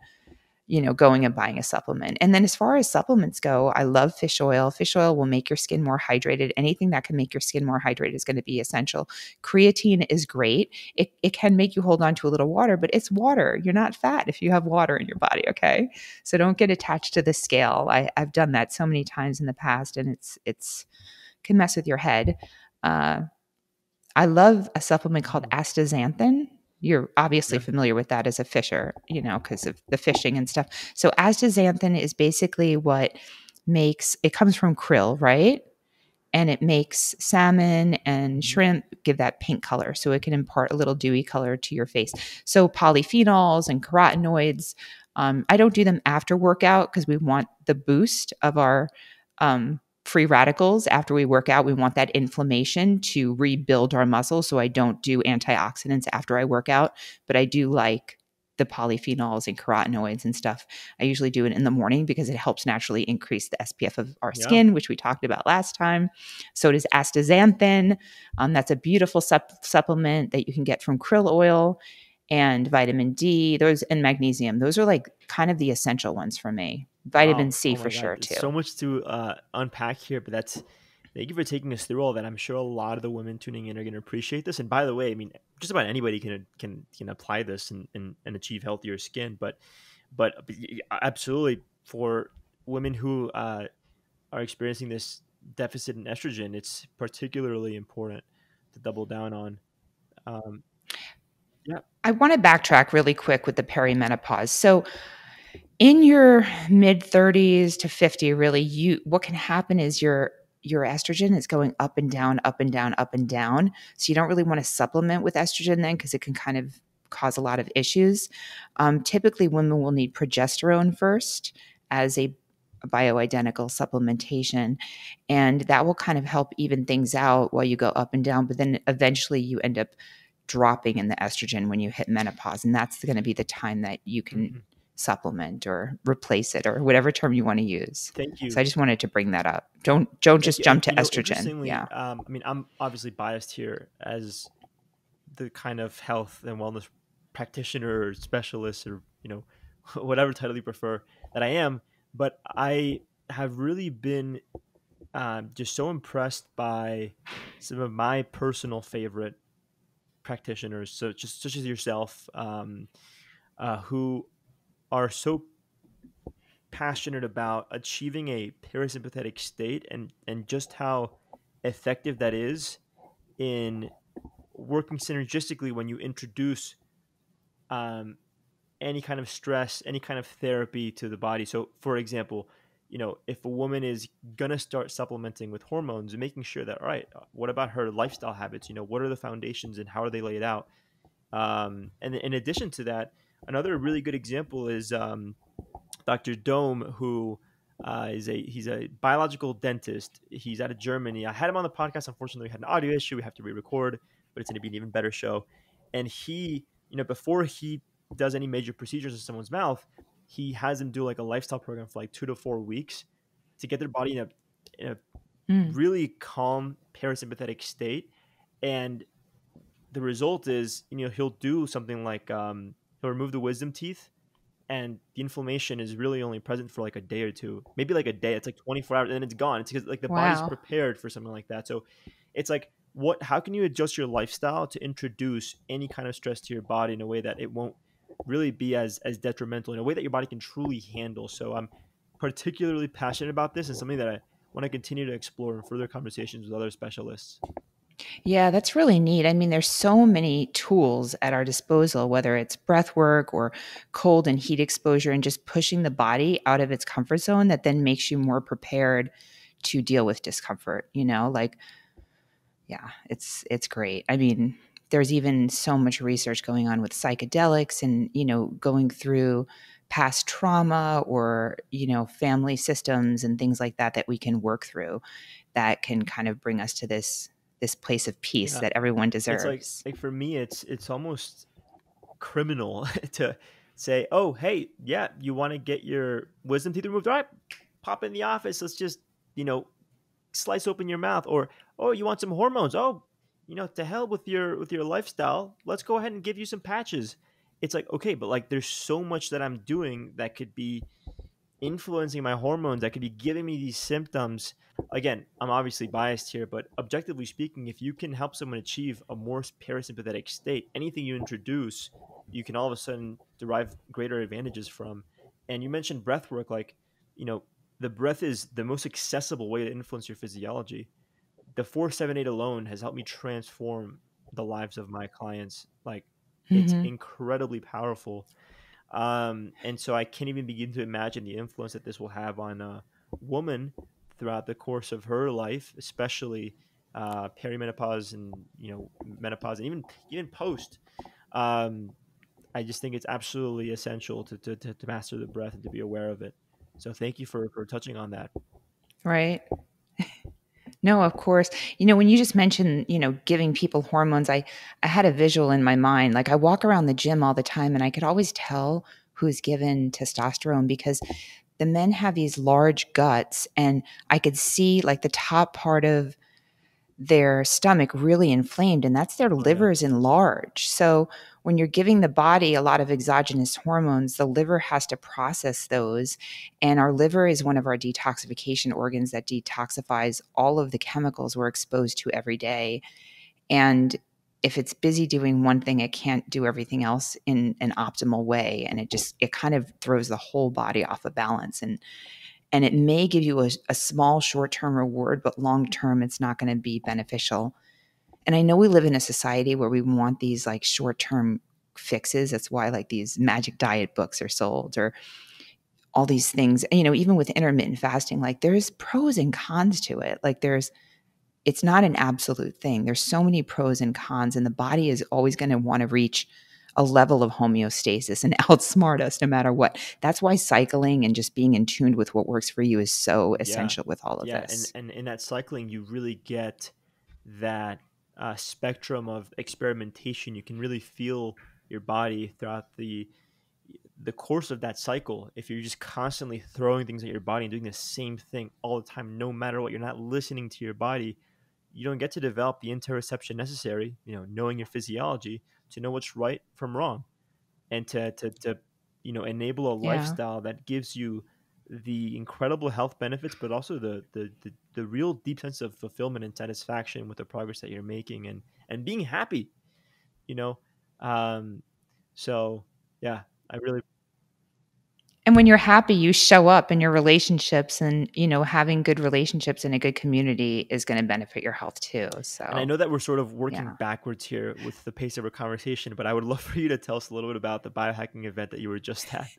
going and buying a supplement. And then as far as supplements go, I love fish oil. Fish oil will make your skin more hydrated. Anything that can make your skin more hydrated is going to be essential. Creatine is great. It can make you hold on to a little water, but it's water. You're not fat if you have water in your body. Okay. So don't get attached to the scale. I've done that so many times in the past, and it's can mess with your head. Uh, I love a supplement called Mhm. astaxanthin. You're obviously Yeah. familiar with that as a fisher, because of the fishing and stuff. So astaxanthin is basically what makes it comes from krill, right? And it makes salmon and Mhm. shrimp give that pink color. So it can impart a little dewy color to your face. So polyphenols and carotenoids, I don't do them after workout because we want the boost of our free radicals after we work out. We want that inflammation to rebuild our muscles. So I don't do antioxidants after I work out, but I do like the polyphenols and carotenoids and stuff. I usually do it in the morning because it helps naturally increase the SPF of our Yeah. skin, which we talked about last time. So does astaxanthin. That's a beautiful supplement that you can get from krill oil, and vitamin D, those, and magnesium. Those are like kind of the essential ones for me. Vitamin Wow. C Oh for my God. sure It's too. so much to unpack here, but thank you for taking us through all that. I'm sure a lot of the women tuning in are going to appreciate this. And by the way, I mean, just about anybody can apply this and achieve healthier skin. But absolutely for women who are experiencing this deficit in estrogen, it's particularly important to double down on. Um, yeah. I want to backtrack really quick with the perimenopause. So in your mid 30s to 50, really, what can happen is your estrogen is going up and down, up and down, up and down. So you don't really want to supplement with estrogen then because it can kind of cause a lot of issues. Typically, women will need progesterone first as a bioidentical supplementation, and that will kind of help even things out while you go up and down. But then eventually, you end up dropping in the estrogen when you hit menopause, and that's going to be the time that you can Mhm. supplement or replace it or whatever term you want to use. Thank So I you. just wanted to bring that up. Don't Thank just you. jump And to estrogen. interestingly, Yeah. I mean, I'm obviously biased here as the kind of health and wellness practitioner or specialist or whatever title you prefer that I am. But I have really been just so impressed by some of my personal favorite practitioners. So just such as yourself, who are so passionate about achieving a parasympathetic state and just how effective that is in working synergistically when you introduce um, any kind of stress, any kind of therapy to the body. So, for example, if a woman is gonna start supplementing with hormones and making sure that, all right, what about her lifestyle habits? What are the foundations and how are they laid out? And in addition to that, another really good example is Dr. Dome, who he's a biological dentist. He's out of Germany. I had him on the podcast. Unfortunately, we had an audio issue. We have to re-record, but it's going to be an even better show. And he, before he does any major procedures in someone's mouth, he has them do like a lifestyle program for like 2 to 4 weeks to get their body in a Mm. really calm parasympathetic state. And the result is, he'll do something like he'll remove the wisdom teeth, and the inflammation is really only present for like a day or two, maybe like a day. It's like 24 hours and then it's gone. It's because like the body's Wow. prepared for something like that. So it's like, how can you adjust your lifestyle to introduce any kind of stress to your body in a way that it won't really be as detrimental, in a way that your body can truly handle? So I'm particularly passionate about this, and something that I want to continue to explore in further conversations with other specialists. Yeah, that's really neat. I mean, there's so many tools at our disposal, whether it's breath work or cold and heat exposure, and just pushing the body out of its comfort zone that then makes you more prepared to deal with discomfort, like, yeah, it's great. I mean, there's even so much research going on with psychedelics and, going through past trauma or, family systems and things like that we can work through that can kind of bring us to this place of peace Yeah, that everyone it's deserves. like for me, it's almost criminal to say, oh, hey, yeah, you want to get your wisdom teeth removed? All right, pop in the office. Let's just, you know, slice open your mouth. Or, oh, you want some hormones? Oh, to hell with your lifestyle. Let's go ahead and give you some patches. It's like, okay, but like there's so much that I'm doing that could be influencing my hormones, that could be giving me these symptoms. Again, I'm obviously biased here, but objectively speaking, if you can help someone achieve a more parasympathetic state, anything you introduce, you can all of a sudden derive greater advantages from. And you mentioned breath work, like, you know, the breath is the most accessible way to influence your physiology. The 478 alone has helped me transform the lives of my clients. Like, it's Hmm. incredibly powerful. And so I can't even begin to imagine the influence that this will have on a woman throughout the course of her life, especially perimenopause and menopause, and even post. Um, I just think it's absolutely essential to master the breath and to be aware of it. So thank you for touching on that. Right. No, of course. When you just mentioned, giving people hormones, I had a visual in my mind. Like I walk around the gym all the time and I could always tell who's given testosterone because the men have these large guts and I could see like the top part of their stomach really inflamed, and that's their Oh yeah, livers enlarged. So when you're giving the body a lot of exogenous hormones, the liver has to process those. And our liver is one of our detoxification organs that detoxifies all of the chemicals we're exposed to every day. And if it's busy doing one thing, it can't do everything else in an optimal way. And it kind of throws the whole body off of balance. And it may give you a small short-term reward, but long-term, it's not going to be beneficial. And I know we live in a society where we want these like short-term fixes. That's why like these magic diet books are sold or all these things. And, even with intermittent fasting, like there's pros and cons to it. Like it's not an absolute thing. There's so many pros and cons, and the body is always going to want to reach a level of homeostasis and outsmart us no matter what. That's why cycling and just being in tune with what works for you is so yeah, essential with all of yeah. And this. and in that cycling, you really get that spectrum of experimentation. You can really feel your body throughout the course of that cycle. If you're just constantly throwing things at your body and doing the same thing all the time, no matter what, you're not listening to your body, you don't get to develop the interoception necessary, knowing your physiology, to know what's right from wrong, and to enable a Yeah. lifestyle that gives you the incredible health benefits, but also the real deep sense of fulfillment and satisfaction with the progress that you're making, and being happy, you know um so yeah, I really. And when you're happy, you show up in your relationships and, having good relationships in a good community is going to benefit your health too. And I So, know that we're sort of working yeah. backwards here with the pace of our conversation, but I would love for you to tell us a little bit about the biohacking event that you were just at.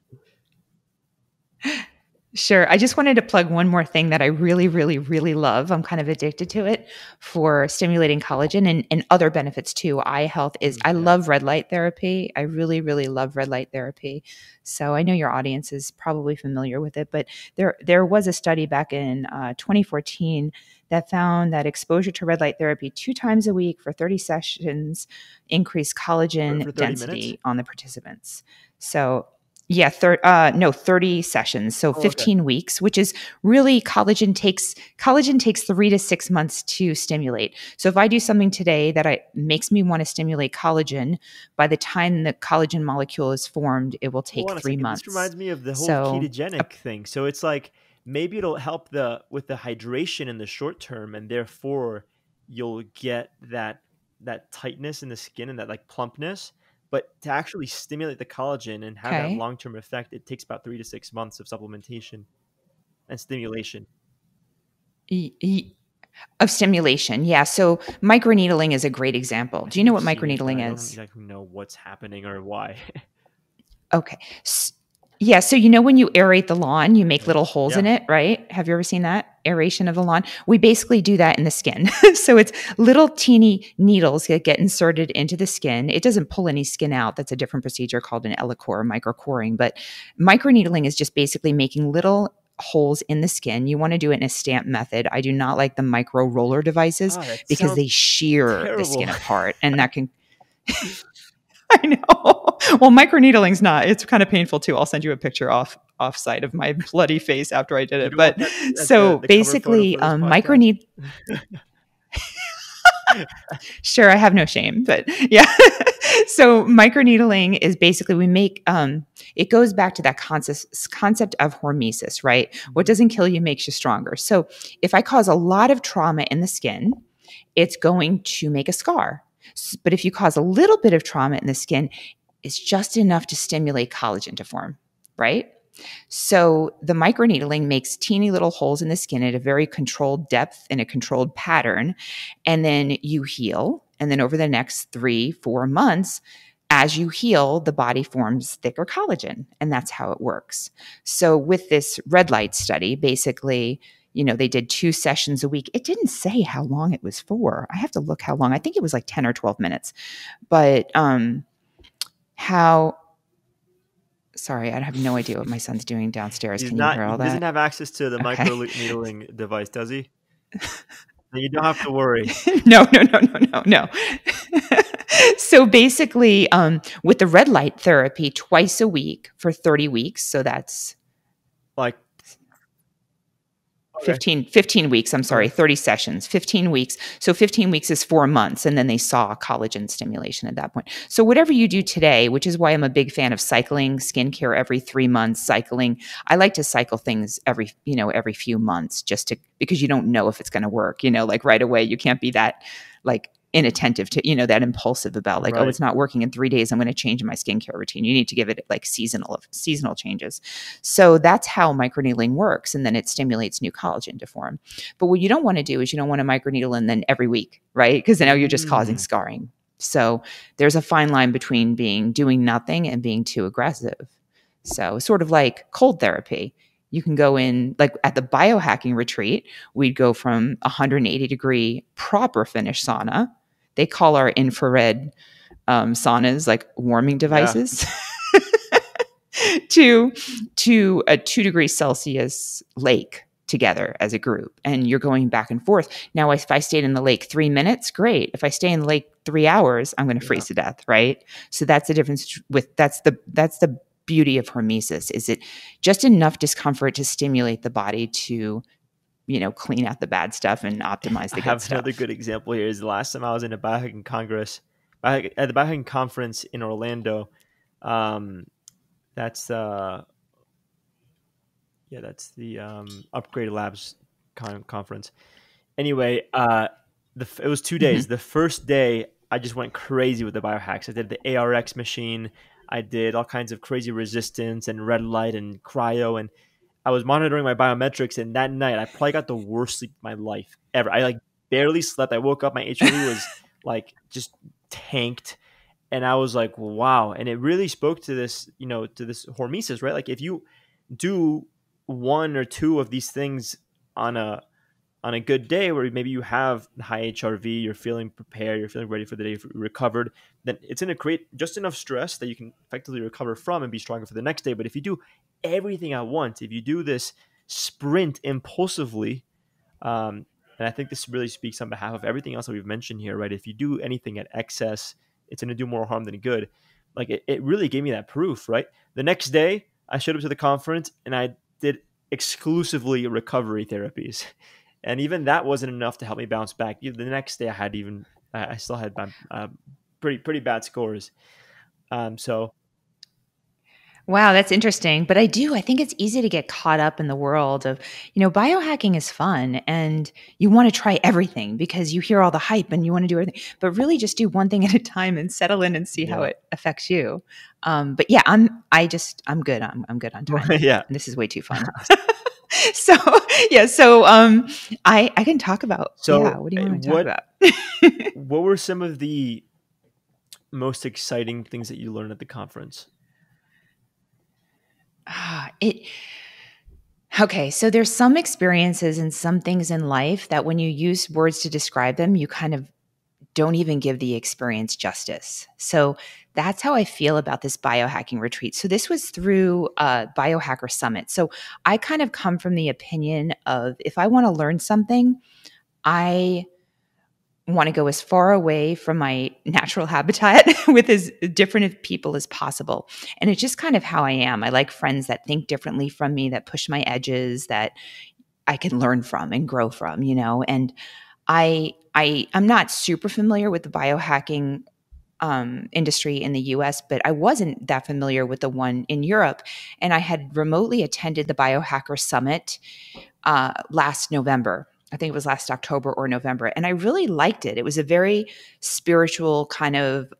Sure. I just wanted to plug one more thing that I really, really, really love. I'm kind of addicted to it for stimulating collagen and other benefits too. Eye health is, I Yeah. love red light therapy. I really, really love red light therapy. So I know your audience is probably familiar with it, but there was a study back in 2014 that found that exposure to red light therapy 2 times a week for 30 sessions increased collagen For 30 minutes? density on the participants. So yeah, 30 sessions, so Oh, okay. 15 weeks, which is really collagen takes 3 to 6 months to stimulate. So if I do something today that makes me want to stimulate collagen, by the time the collagen molecule is formed, it will Hold take on a 3 second. This months. reminds me of the whole So ketogenic thing. So it's like maybe it'll help with the hydration in the short term, and therefore you'll get that tightness in the skin and that like plumpness. But to actually stimulate the collagen and have that okay. long term effect, it takes about 3 to 6 months of supplementation and stimulation. Y- y- of stimulation. Yeah. So microneedling is a great example. I Do you think know I've what seen it, but I microneedling don't is? exactly know what's happening or why. Okay. Yeah. So, you know, when you aerate the lawn, you make Okay. little holes in Yeah. it, right? Have you ever seen that aeration of the lawn? We basically do that in the skin. So it's little teeny needles that get inserted into the skin. It doesn't pull any skin out. That's a different procedure called an ellicor, microcoring. But microneedling is just basically making little holes in the skin. You want to do it in a stamp method. I do not like the micro roller devices Ah, that because sounds they shear the terrible. skin apart and that can I know. Well, microneedling's not. It's kind of painful too. I'll send you a picture off site of my bloody face after I did You it. don't want But that as so the cover photo basically, for this podcast? microneedling. Sure, I have no shame, but yeah. So microneedling is basically we make it goes back to that concept of hormesis, right? What Mhm. doesn't kill you makes you stronger. So if I cause a lot of trauma in the skin, it's going to make a scar. But if you cause a little bit of trauma in the skin, it's just enough to stimulate collagen to form, right? So the microneedling makes teeny little holes in the skin at a very controlled depth in a controlled pattern. And then you heal. And then over the next 3, 4 months, as you heal, the body forms thicker collagen. And that's how it works. So with this red light study, basically, you know, they did 2 sessions a week. It didn't say how long it was for. I have to look how long. I think it was like 10 or 12 minutes. But how sorry, I have no idea what my son's doing downstairs. He's Can you not hear he all doesn't that? have access to the Okay. micro needling device, does he? Then you don't have to worry. No, no, no, no, no, no. So basically, with the red light therapy twice a week for 30 weeks, so that's Like, okay, 15 weeks, I'm sorry, okay. 30 sessions, 15 weeks. So 15 weeks is 4 months. And then they saw collagen stimulation at that point. So whatever you do today, which is why I'm a big fan of cycling, skincare every 3 months, cycling. I like to cycle things every few months because you don't know if it's going to work, like right away. You can't be that like inattentive to, that impulsive about like, oh, Right. it's not working in 3 days. I'm going to change my skincare routine. You need to give it like seasonal changes. So that's how microneedling works. And then it stimulates new collagen to form. But what you don't want to do is you don't want to microneedle and then every week, right? Because now you're just causing Mm. scarring. So there's a fine line between doing nothing and being too aggressive. So sort of like cold therapy. You can go in, like at the biohacking retreat, we'd go from 180-degree proper Finnish sauna. They call our infrared saunas like warming Yeah. devices. to a 2 degrees Celsius lake together as a group, and you're going back and forth. Now, if I stayed in the lake 3 minutes, great. If I stay in the lake 3 hours, I'm going to Yeah. freeze to death, right? So that's the difference that's the beauty of hormesis. Is it just enough discomfort to stimulate the body to clean out the bad stuff and optimize I the good have another stuff? good example here. Is the last time I was in a biohacking congress, at the biohacking conference in Orlando. Um, that's yeah, that's the Upgrade Labs conference. Anyway, it was 2 days. Hmm. The first day, I just went crazy with the biohacks. I did the ARX machine. I did all kinds of crazy resistance and red light and cryo, and I was monitoring my biometrics. And that night, I probably got the worst sleep of my life ever. I like barely slept. I woke up, my HRV was like just tanked, and I was like, wow. And it really spoke to this, to this hormesis, right? Like if you do one or two of these things on a good day where maybe you have high HRV, you're feeling prepared, you're feeling ready for the day, recovered, then it's going to create just enough stress that you can effectively recover from and be stronger for the next day. But if you do everything at once, if you do this sprint impulsively, and I think this really speaks on behalf of everything else that we've mentioned here, right? If you do anything at excess, it's going to do more harm than good. Like it really gave me that proof, right? The next day, I showed up to the conference and I did exclusively recovery therapies. And even that wasn't enough to help me bounce back. Even the next day, I still had pretty bad scores. So Wow, that's interesting. But I think it's easy to get caught up in the world of, biohacking is fun and you want to try everything because you hear all the hype and you want to do everything, but really just do one thing at a time and settle in and see how yeah, it affects you. But yeah, I'm good. I'm good on time. yeah. And this is way too fun. So yeah, so I can talk about, So what do you want to talk about? what were some of the most exciting things that you learned at the conference? Okay, so there's some experiences and some things in life that when you use words to describe them, you kind of don't even give the experience justice. So that's how I feel about this biohacking retreat. So this was through a Biohacker Summit. So I kind of come from the opinion of if I want to learn something, I want to go as far away from my natural habitat with as different of people as possible. And it's just kind of how I am. I like friends that think differently from me, that push my edges, that I can learn from and grow from, And I'm not super familiar with the biohacking industry in the US, but I wasn't that familiar with the one in Europe. And I had remotely attended the Biohacker Summit last November. I think it was last October or November. And I really liked it. It was a very spiritual kind of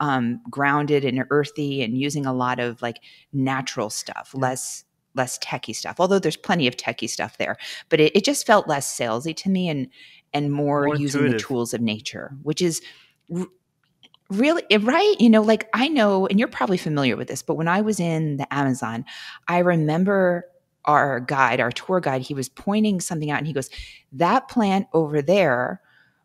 grounded and earthy and using a lot of like natural stuff, Yeah. less techie stuff, although there's plenty of techie stuff there, but it just felt less salesy to me and more More using the intuitive. tools of nature, which is really right. Like I know, and you're probably familiar with this, but when I was in the Amazon, I remember our tour guide, he was pointing something out and he goes, that plant over there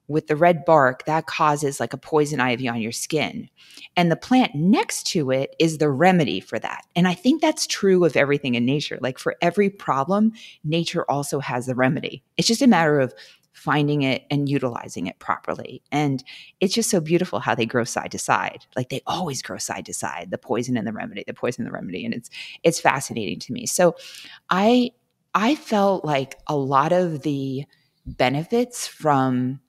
with the red bark, that causes like a poison ivy on your skin. And the plant next to it is the remedy for that. And I think that's true of everything in nature. Like for every problem, nature also has the remedy. It's just a matter of finding it and utilizing it properly. And it's just so beautiful how they grow side to side. Like they always grow side to side, the poison and the remedy, the poison and the remedy. And it's fascinating to me. So I felt like a lot of the benefits from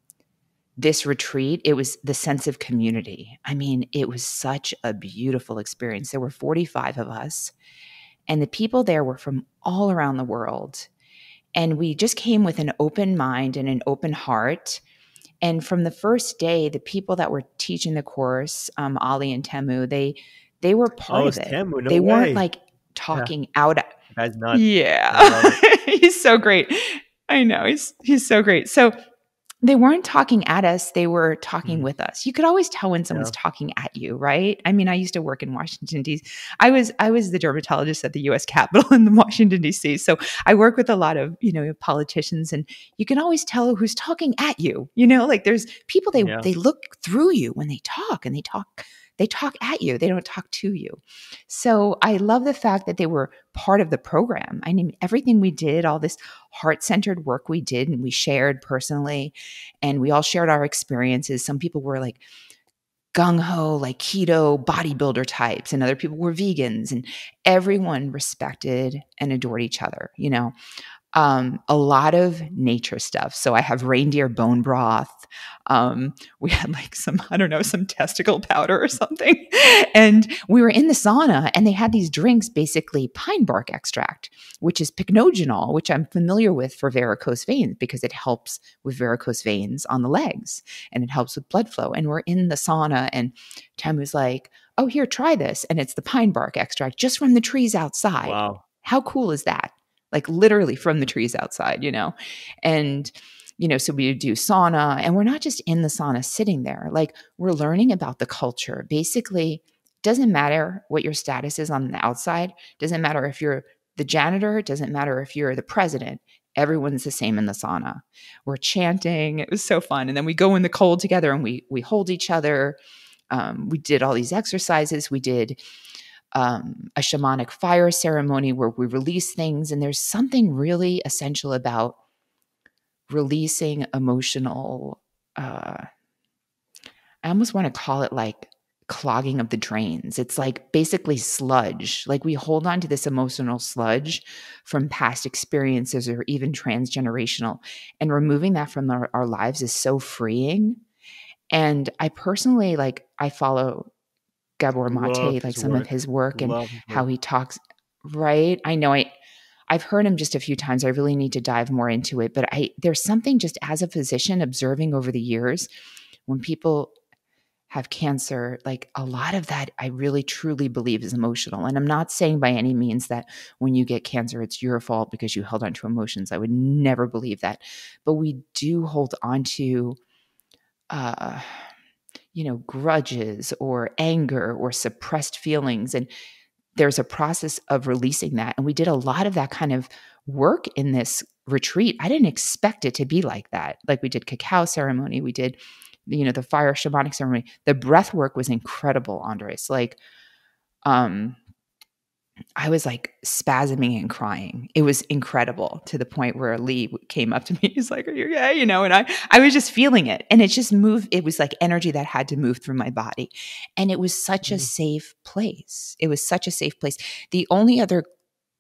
this retreat, it was the sense of community. I mean, it was such a beautiful experience. There were 45 of us, and the people there were from all around the world. And we just came with an open mind and an open heart. And from the first day, the people that were teaching the course, Ali and Temu, they were part Oh, of it's it. Tamu. No They weren't way. like Yeah. talking out. That guy's nuts. I Yeah, love it. he's so great. I know he's so great. So they weren't talking at us, they were talking Mhm. with us. You could always tell when someone's Yeah. talking at you, right? I mean, I used to work in Washington, D.C. I was the dermatologist at the US Capitol in Washington, D.C. So I work with a lot of, politicians, and you can always tell who's talking at you. Like there's people, Yeah. they look through you when they talk, and they talk at you. They don't talk to you. So I love the fact that they were part of the program. I mean, everything we did, all this heart-centered work we did and we shared personally, and we all shared our experiences. Some people were like gung ho, like keto bodybuilder types, and other people were vegans, and everyone respected and adored each other, a lot of nature stuff. So I have reindeer bone broth. We had like I don't know, some testicle powder or something. And we were in the sauna and they had these drinks, basically pine bark extract, which is pycnogenol, which I'm familiar with for varicose veins because it helps with varicose veins on the legs and it helps with blood flow. And we're in the sauna and Tam was like, oh, here, try this. And it's the pine bark extract just from the trees outside. Wow. How cool is that? Like literally from the trees outside, And, so we do sauna, and we're not just in the sauna sitting there. Like we're learning about the culture. Basically, doesn't matter what your status is on the outside. Doesn't matter if you're the janitor, it doesn't matter if you're the president, everyone's the same in the sauna. We're chanting. It was so fun. And then we go in the cold together and we hold each other. We did all these exercises. We did a shamanic fire ceremony where we release things. And there's something really essential about releasing emotional, I almost want to call it like clogging of the drains. It's like basically sludge. Like we hold on to this emotional sludge from past experiences or even transgenerational. And removing that from our lives is so freeing. And I personally, like, I follow Gabor Love Mate, like his some of work. his work and Love his how work. he talks, right? I know I've heard him just a few times. I really need to dive more into it. But there's something just as a physician observing over the years when people have cancer, like a lot of that I really truly believe is emotional. And I'm not saying by any means that when you get cancer, it's your fault because you held on to emotions. I would never believe that. But we do hold on to, uh, grudges or anger or suppressed feelings. And there's a process of releasing that. And we did a lot of that kind of work in this retreat. I didn't expect it to be like that. Like we did cacao ceremony, we did, the fire shamanic ceremony. The breath work was incredible, Andres. Like, I was like spasming and crying. It was incredible to the point where Lee came up to me. He's like, "Are you okay?" And I was just feeling it. And it just moved. It was like energy that had to move through my body. And it was such a safe place. It was such a safe place. The only other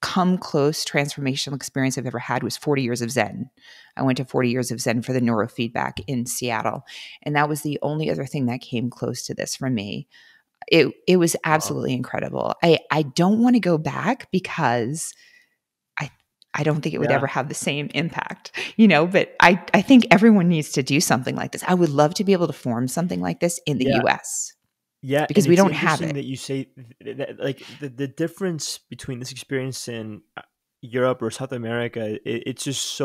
come close transformational experience I've ever had was 40 years of Zen. I went to 40 years of Zen for the neurofeedback in Seattle. And that was the only other thing that came close to this for me. It was Wow. absolutely incredible. I don't want to go back because I don't think it would Yeah. ever have the same impact, but I think everyone needs to do something like this. I would love to be able to form something like this in the Yeah. US Yeah. And because we it's don't have interesting it. that you say that, like the difference between this experience in Europe or South America, it's just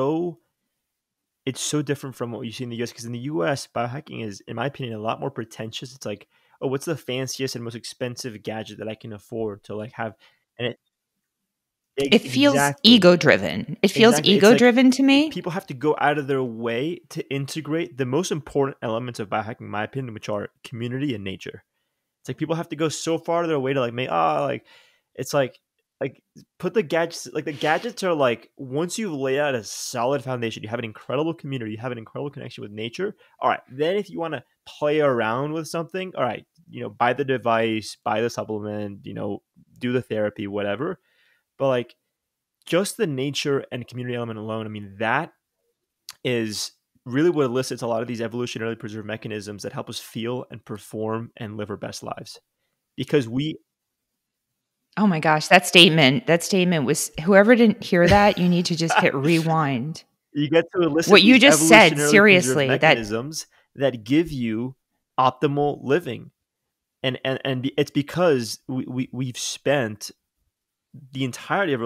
it's so different from what you see in the US. Because in the US, biohacking is, in my opinion, a lot more pretentious. It's like, oh, what's the fanciest and most expensive gadget that I can afford to like have? And It feels exactly, ego driven. It feels exactly. It's ego like driven to me. people have to go out of their way to integrate the most important elements of biohacking, in my opinion, which are community and nature. It's like people have to go so far their way to like make like it's like put the gadgets, like the gadgets are like, once you've laid out a solid foundation, you have an incredible community, you have an incredible connection with nature. All right, then if you want to play around with something, all right, buy the device, buy the supplement, do the therapy, whatever. But like just the nature and community element alone, I mean, that is really what elicits a lot of these evolutionarily preserved mechanisms that help us feel and perform and live our best lives. Because we Oh my gosh, that statement was, whoever didn't hear that, you need to just hit rewind. you get to What elicit you these just said, evolutionarily preserved seriously, that mechanisms that give you optimal living. It's because we've spent the entirety of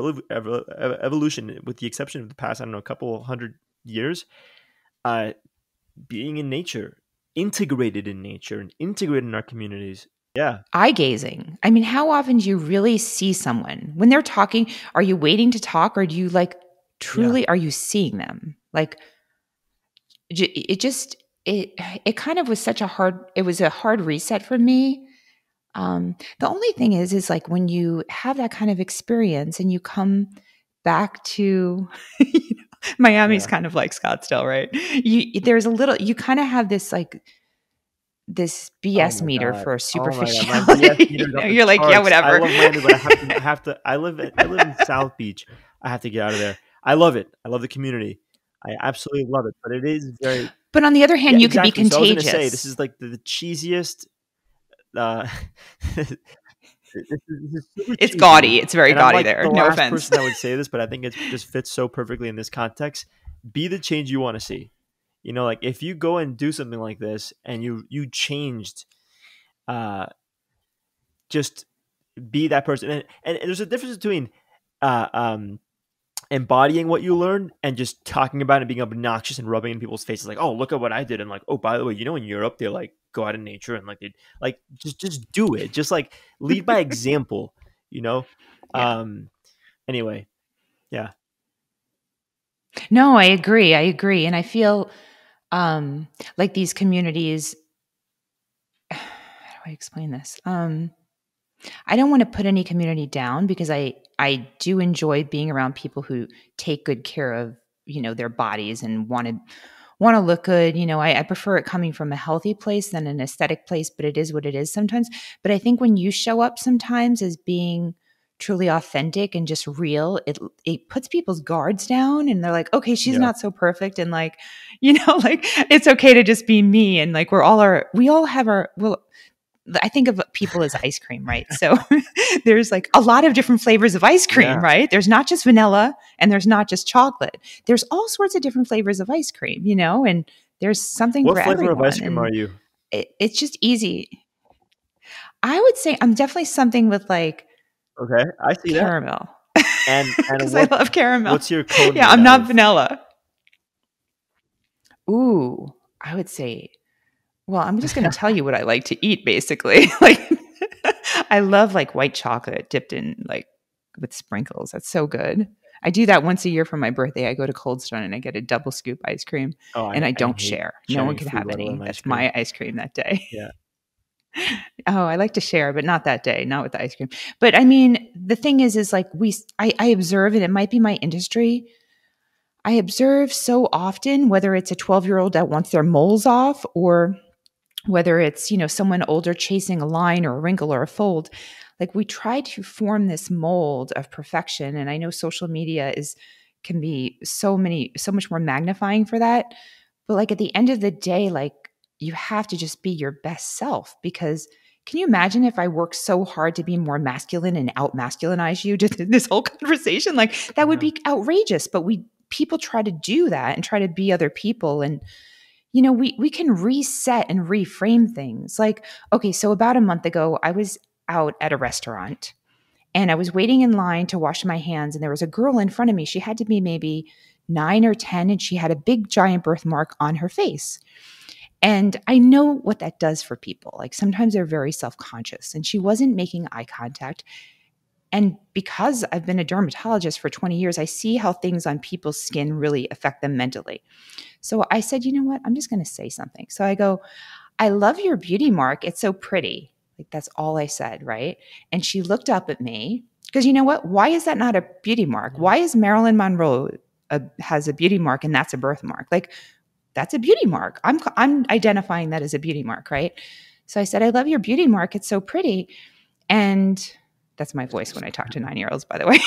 evolution, with the exception of the past, I don't know, a couple hundred years, uh, being in nature, integrated in nature and integrated in our communities. Yeah. eye gazing. I mean, how often do you really see someone when they're talking? Are you waiting to talk or do you like Yeah. truly are you seeing them? Like it just it kind of was such a hard it was a hard reset for me. The only thing is like when you have that kind of experience and you come back to Miami's Yeah. kind of like Scottsdale, right? There's a little you kind of have this like this Oh BS my meter god. for Oh my god. My BS superficiality. meter's off the You're like, yeah, charts. I whatever. love Miami, but I live in South Beach. I have to get out of there. I love it. I love the community. I absolutely love it. But it is very, But on the other yeah, hand, you could be exactly. So I was gonna say this contagious. is like the cheesiest uh this is super It's cheesy. gaudy. It's very And I'm gaudy like there. the No last offense. person that would say this, but I think it just fits so perfectly in this context. Be the change you want to see. Like if you go and do something like this and you changed, uh just be that person. And there's a difference between uh, um, embodying what you learn and just talking about it, being obnoxious and rubbing in people's faces, like, oh, look at what I did, and like, oh, by the way, in Europe they like go out in nature and like they like just do it, just like lead by example, you know. Yeah. Um, anyway, Yeah. No, I agree. I agree. And I feel like these communities, how do I explain this? I don't want to put any community down because I do enjoy being around people who take good care of, their bodies and want to look good. I prefer it coming from a healthy place than an aesthetic place, but it is what it is sometimes. But I think when you show up sometimes as being truly authentic and just real, it puts people's guards down and they're like, okay, she's Yeah. not so perfect. And like, like it's okay to just be me. And like, we all have our, well, I think of people as ice cream, right? So there's like a lot of different flavors of ice cream, Yeah. right? There's not just vanilla and there's not just chocolate. There's all sorts of different flavors of ice cream, and there's something What for flavor of ice everyone. cream And are you? it's just easy. I would say I'm definitely something with like Okay, I see that. caramel And because I love caramel. what's your cone Yeah, made I'm out not of? vanilla. Ooh, I would say, well, I'm just going to tell you what I like to eat basically. Like I love like white chocolate dipped in like with sprinkles. That's so good. I do that once a year for my birthday. I go to Cold Stone and I get a double scoop ice cream Oh, and I I don't hate share. No one sharing can food, have let alone any. ice That's cream. my ice cream that day. Yeah. Oh, I like to share, but not that day, not with the ice cream. But I mean, the thing is like I observe, and it might be my industry. I observe so often, whether it's a 12-year-old that wants their moles off or whether it's, someone older chasing a line or a wrinkle or a fold, like we try to form this mold of perfection. And I know social media can be so much more magnifying for that. But like at the end of the day, like you have to just be your best self because can you imagine if I worked so hard to be more masculine and out masculinize you to this whole conversation? Like that would Yeah. be outrageous. But people try to do that and try to be other people. And we can reset and reframe things. Like, okay, so about a month ago, I was out at a restaurant and I was waiting in line to wash my hands, and there was a girl in front of me. She had to be maybe 9 or 10, and she had a big giant birthmark on her face. And I know what that does for people. Like sometimes they're very self conscious, and she wasn't making eye contact. And because I've been a dermatologist for 20 years, I see how things on people's skin really affect them mentally. So I said, you know what? I'm just going to say something. So I go, I love your beauty mark. It's so pretty. Like that's all I said, right? And she looked up at me because you know what? Why is that not a beauty mark? Yeah. Why is Marilyn Monroe has a beauty mark and that's a birthmark? Like that's a beauty mark. I'm identifying that as a beauty mark, right? So I said, I love your beauty mark. It's so pretty. And that's my voice when I talk to 9-year-olds, by the way.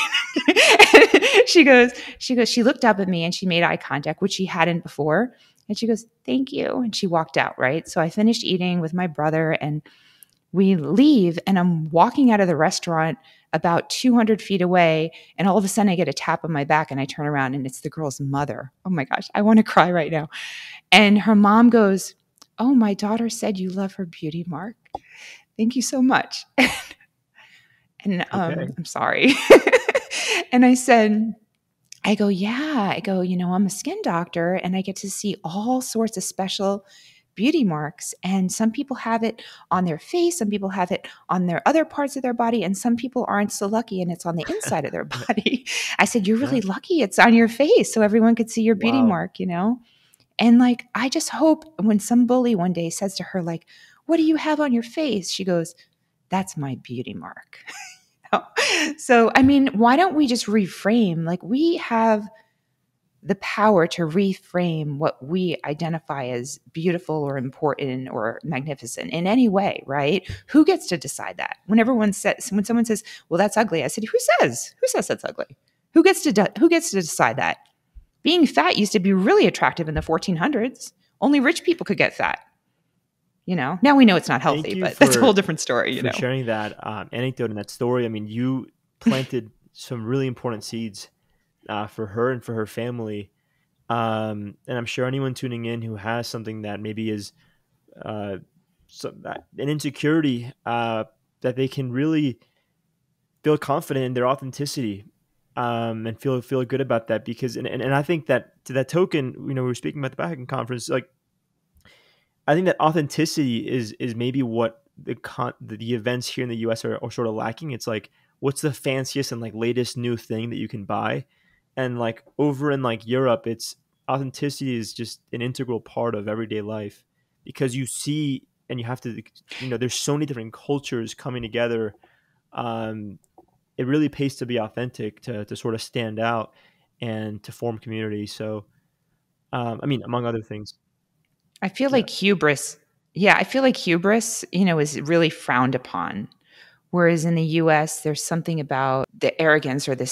she looked up at me and she made eye contact, which she hadn't before. And she goes, thank you. And she walked out, right? So I finished eating with my brother and we leave and I'm walking out of the restaurant about 200 feet away. And all of a sudden I get a tap on my back and I turn around and it's the girl's mother. Oh my gosh, I want to cry right now. And her mom goes, oh, my daughter said you love her beauty mark. Thank you so much. And Okay. I'm sorry. And I go, yeah. I go, I'm a skin doctor and I get to see all sorts of special beauty marks. And some people have it on their face, some people have it on their other parts of their body, and some people aren't so lucky and it's on the inside of their body. I said, you're Yeah. really lucky it's on your face so everyone could see your beauty Wow. mark. And like, I just hope when some bully one day says to her, like, what do you have on your face? She goes, that's my beauty mark. So, I mean, why don't we just reframe? Like, we have the power to reframe what we identify as beautiful or important or magnificent in any way, right? Who gets to decide that? When someone says, "Well, that's ugly," I said, "Who says? Who says that's ugly? Who gets to decide that?" Being fat used to be really attractive in the 1400s. Only rich people could get fat. Now we know it's not Thank healthy, you but that's a whole different story. for sharing that anecdote and that story. I mean, you planted some really important seeds for her and for her family. And I'm sure anyone tuning in who has something that maybe is an insecurity that they can really feel confident in their authenticity and feel good about that because and I think that to that token, we were speaking about the Backen conference, like I think that authenticity is maybe what the events here in the US are sort of lacking. It's like what's the fanciest and like latest new thing that you can buy, And like over in like Europe, it's authenticity is just an integral part of everyday life, because you see and you have to, there's so many different cultures coming together. um it really pays to be authentic, to sort of stand out and to form community. So I mean, among other things. I feel Yeah. like hubris. Yeah, I feel like hubris, is really frowned upon. Whereas in the US, there's something about the arrogance or the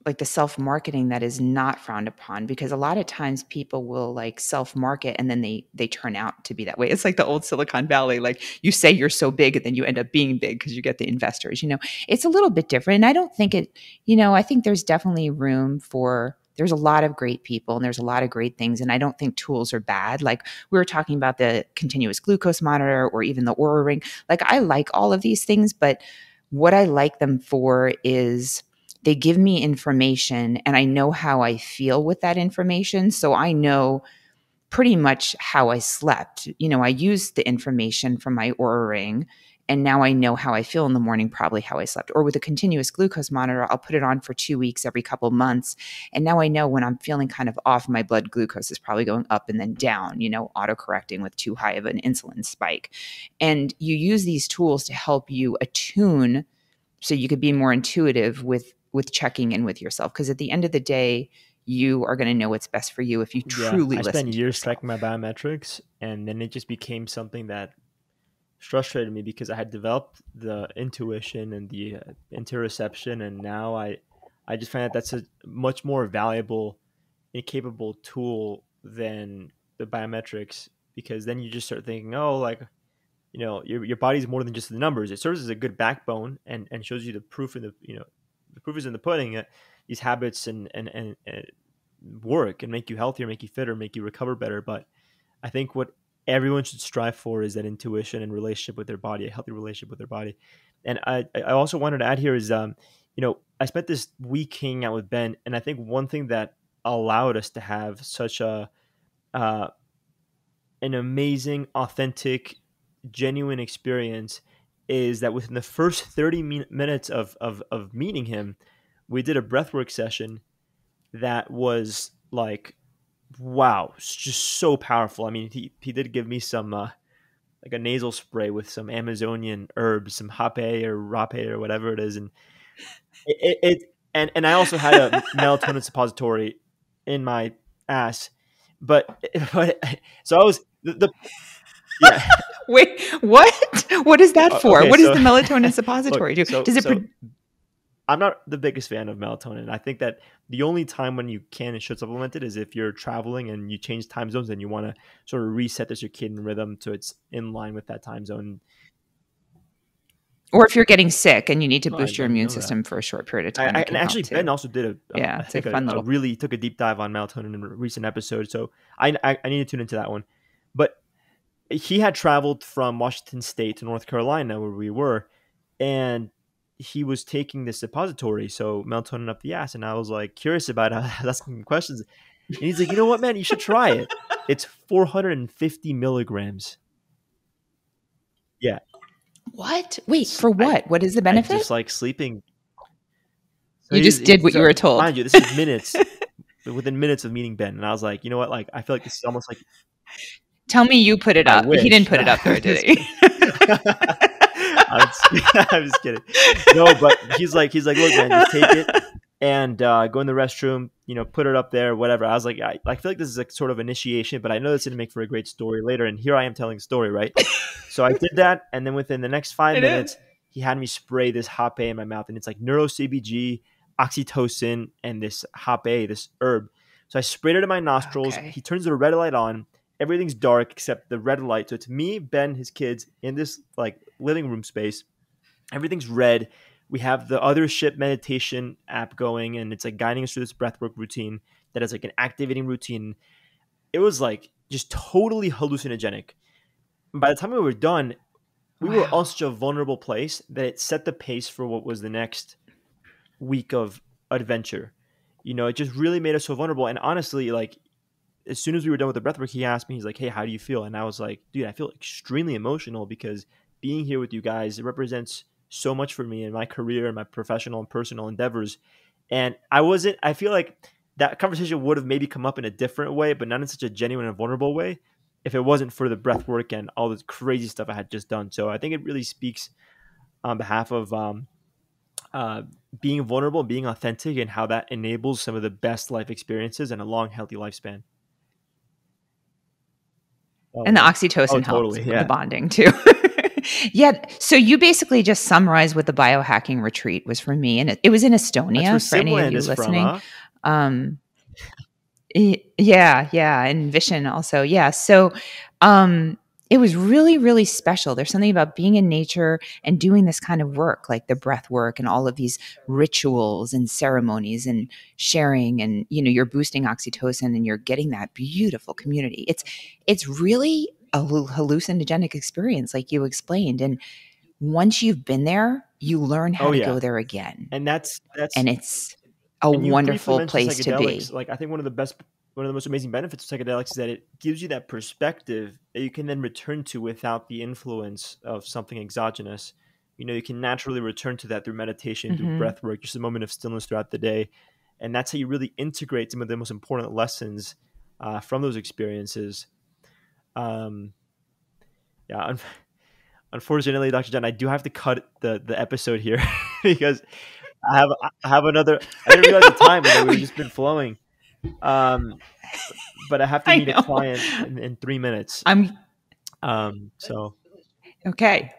like the self marketing that is not frowned upon, because a lot of times people will like self market and then they turn out to be that way. It's like the old Silicon Valley, like you say you're so big and then you end up being big because you get the investors. It's a little bit different. And I don't think I think there's definitely room for, there's a lot of great people and there's a lot of great things, and I don't think tools are bad. Like we were talking about the continuous glucose monitor or even the Aura ring. Like I like all of these things, but what I like them for is they give me information and I know how I feel with that information. So I know pretty much how I slept. I used the information from my Aura ring and now I know how I feel in the morning, probably how I slept. Or with a continuous glucose monitor, I'll put it on for 2 weeks every couple months. And now I know when I'm feeling kind of off, my blood glucose is probably going up and then down, auto correcting with too high of an insulin spike. And you use these tools to help you attune so you could be more intuitive with checking in with yourself, because at the end of the day you are going to know what's best for you if you Yeah, truly I spent listen to years yourself. tracking my biometrics, and then it just became something that frustrated me because I had developed the intuition and the interoception, and now I just find that that's a much more valuable and capable tool than the biometrics, because then you just start thinking, oh, like, your body's more than just the numbers. It serves as a good backbone and shows you the proof in the proof is in the pudding. These habits and work and make you healthier, make you fitter, make you recover better. But I think what everyone should strive for is that intuition and relationship with their body, a healthy relationship with their body. And I also wanted to add here is, I spent this week hanging out with Ben, and I think one thing that allowed us to have such uh, an amazing, authentic, genuine experience is that within the first 30 minutes of meeting him, we did a breathwork session that was like, wow, it's just so powerful. I mean, he did give me some like a nasal spray with some Amazonian herbs, some hape or rape or whatever it is, and and I also had a melatonin suppository in my ass, but but so I was the yeah. Wait, what is that for? Okay, What does so the melatonin look, suppository do? so Does it so I'm not the biggest fan of melatonin. I think that the only time when you can and should supplement it is if you're traveling and you change time zones and you want to sort of reset the circadian rhythm so it's in line with that time zone. or if you're getting sick and you need to Oh, I boost your didn't immune know that. system for a short period of time, it And can help actually, Ben too. also did Yeah, I it's a think fun a little. really took a deep dive on melatonin in a recent episode. So I need to tune into that one. But he had traveled from Washington State to North Carolina where we were, and he was taking this suppository, so melatonin up the ass. And I was like curious about it. I was asking him questions, and he's like, you know what, man, you should try it. It's 450 milligrams. Yeah, What? Wait, it's, for what? What is the I benefit? just like sleeping. So You just did what you so were told. mind you, this is minutes within minutes of meeting Ben, and I was like, you know what, like I feel like this is almost like Tell me you put it I up. He didn't wish. put No, it up there, I'm did just he? kidding. I'm just kidding. No, but he's like, look, man, just take it and go in the restroom. Put it up there, whatever. I was like, I feel like this is a sort of initiation, but I know this didn't make for a great story later. And here I am telling the story, right? So I did that, and then within the next five It is. minutes, he had me spray this hape in my mouth, and it's like neuro CBG, oxytocin, and this hape, this herb. So I sprayed it in my nostrils. Okay. He turns the red light on. Everything's dark except the red light. So it's me, Ben, his kids in this like living room space. Everything's red. We have the other ship meditation app going, and it's like guiding us through this breathwork routine that is like an activating routine. It was like just totally hallucinogenic. By the time we were done, we were on Wow. such a vulnerable place that it set the pace for what was the next week of adventure. It just really made us so vulnerable. And honestly, like as soon as we were done with the breathwork, he asked me, he's like, hey, how do you feel? And I was like, dude, I feel extremely emotional because being here with you guys, it represents so much for me in my career and my professional and personal endeavors. And I feel like that conversation would have maybe come up in a different way, but not in such a genuine and vulnerable way, if it wasn't for the breath work and all this crazy stuff I had just done. So I think it really speaks on behalf of uh, being vulnerable, being authentic, and how that enables some of the best life experiences and a long, healthy lifespan. Oh And the yeah. Oh, oxytocin helped totally. the Yeah. bonding too. Yeah. So you basically just summarized what the biohacking retreat was for me. And it was in That's where Estonia for any of Simland you is from, listening. huh? Um, yeah, and Vision also. Yeah. So it was really, really special. There's something about being in nature and doing this kind of work, like the breath work and all of these rituals and ceremonies and sharing, and you're boosting oxytocin and you're getting that beautiful community. It's really a hallucinogenic experience, like you explained. And once you've been there, you learn how Oh to yeah. go there again. And that's And it's a and you briefly wonderful mentioned place to psychedelics. be. Like I think one of the most amazing benefits of psychedelics is that it gives you that perspective that you can then return to without the influence of something exogenous. You can naturally return to that through meditation, through Hmm. breath work, just a moment of stillness throughout the day. And that's how you really integrate some of the most important lessons from those experiences. Um, yeah, unfortunately, Dr. John, I do have to cut the episode here because I have another. I didn't realize the time, and we've just been flowing. Um, but I have to I meet a know. client in 3 minutes. I'm So Okay,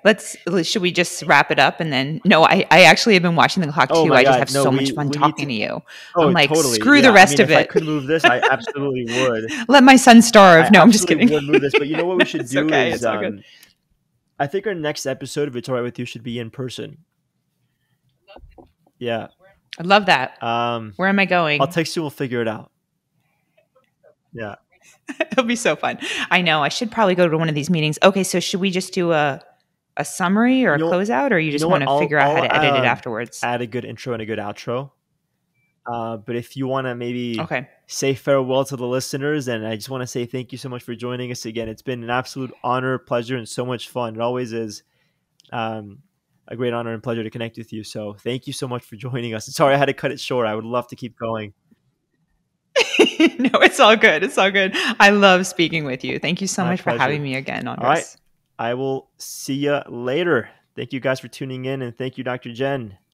should we just wrap it up and then no, I actually have been watching the clock oh too. my I just have God, no, so much we fun we need talking to. to you. Oh, I'm like, totally, screw the yeah. I rest mean, of if I it. could move this, I absolutely would. Let my son starve. I No, I'm just absolutely kidding. would move this. But you know what we No, should it's do okay. is, It's all good. I think our next episode, if it's all right with you, should be in person. Yeah. I love that. Um, Where am I I'll going? text you. We'll figure it out. Yeah. It'll be so fun. I know. I should probably go to one of these meetings. Okay, so should we just do a summary or You a know. closeout, or you You just know want what? to I'll figure out how I'll to edit it afterwards? add a good intro and a good outro. But if you want to maybe Okay. say farewell to the listeners, and I just want to say thank you so much for joining us again. It's been an absolute honor, pleasure, and so much fun. It always is a great honor and pleasure to connect with you. So thank you so much for joining us. Sorry I had to cut it short. I would love to keep going. No, it's all good. It's all good. I love speaking with you. Thank you so My much for having pleasure. me again on All right. this. I will see you later. Thank you guys for tuning in, and thank you, Dr. Jen.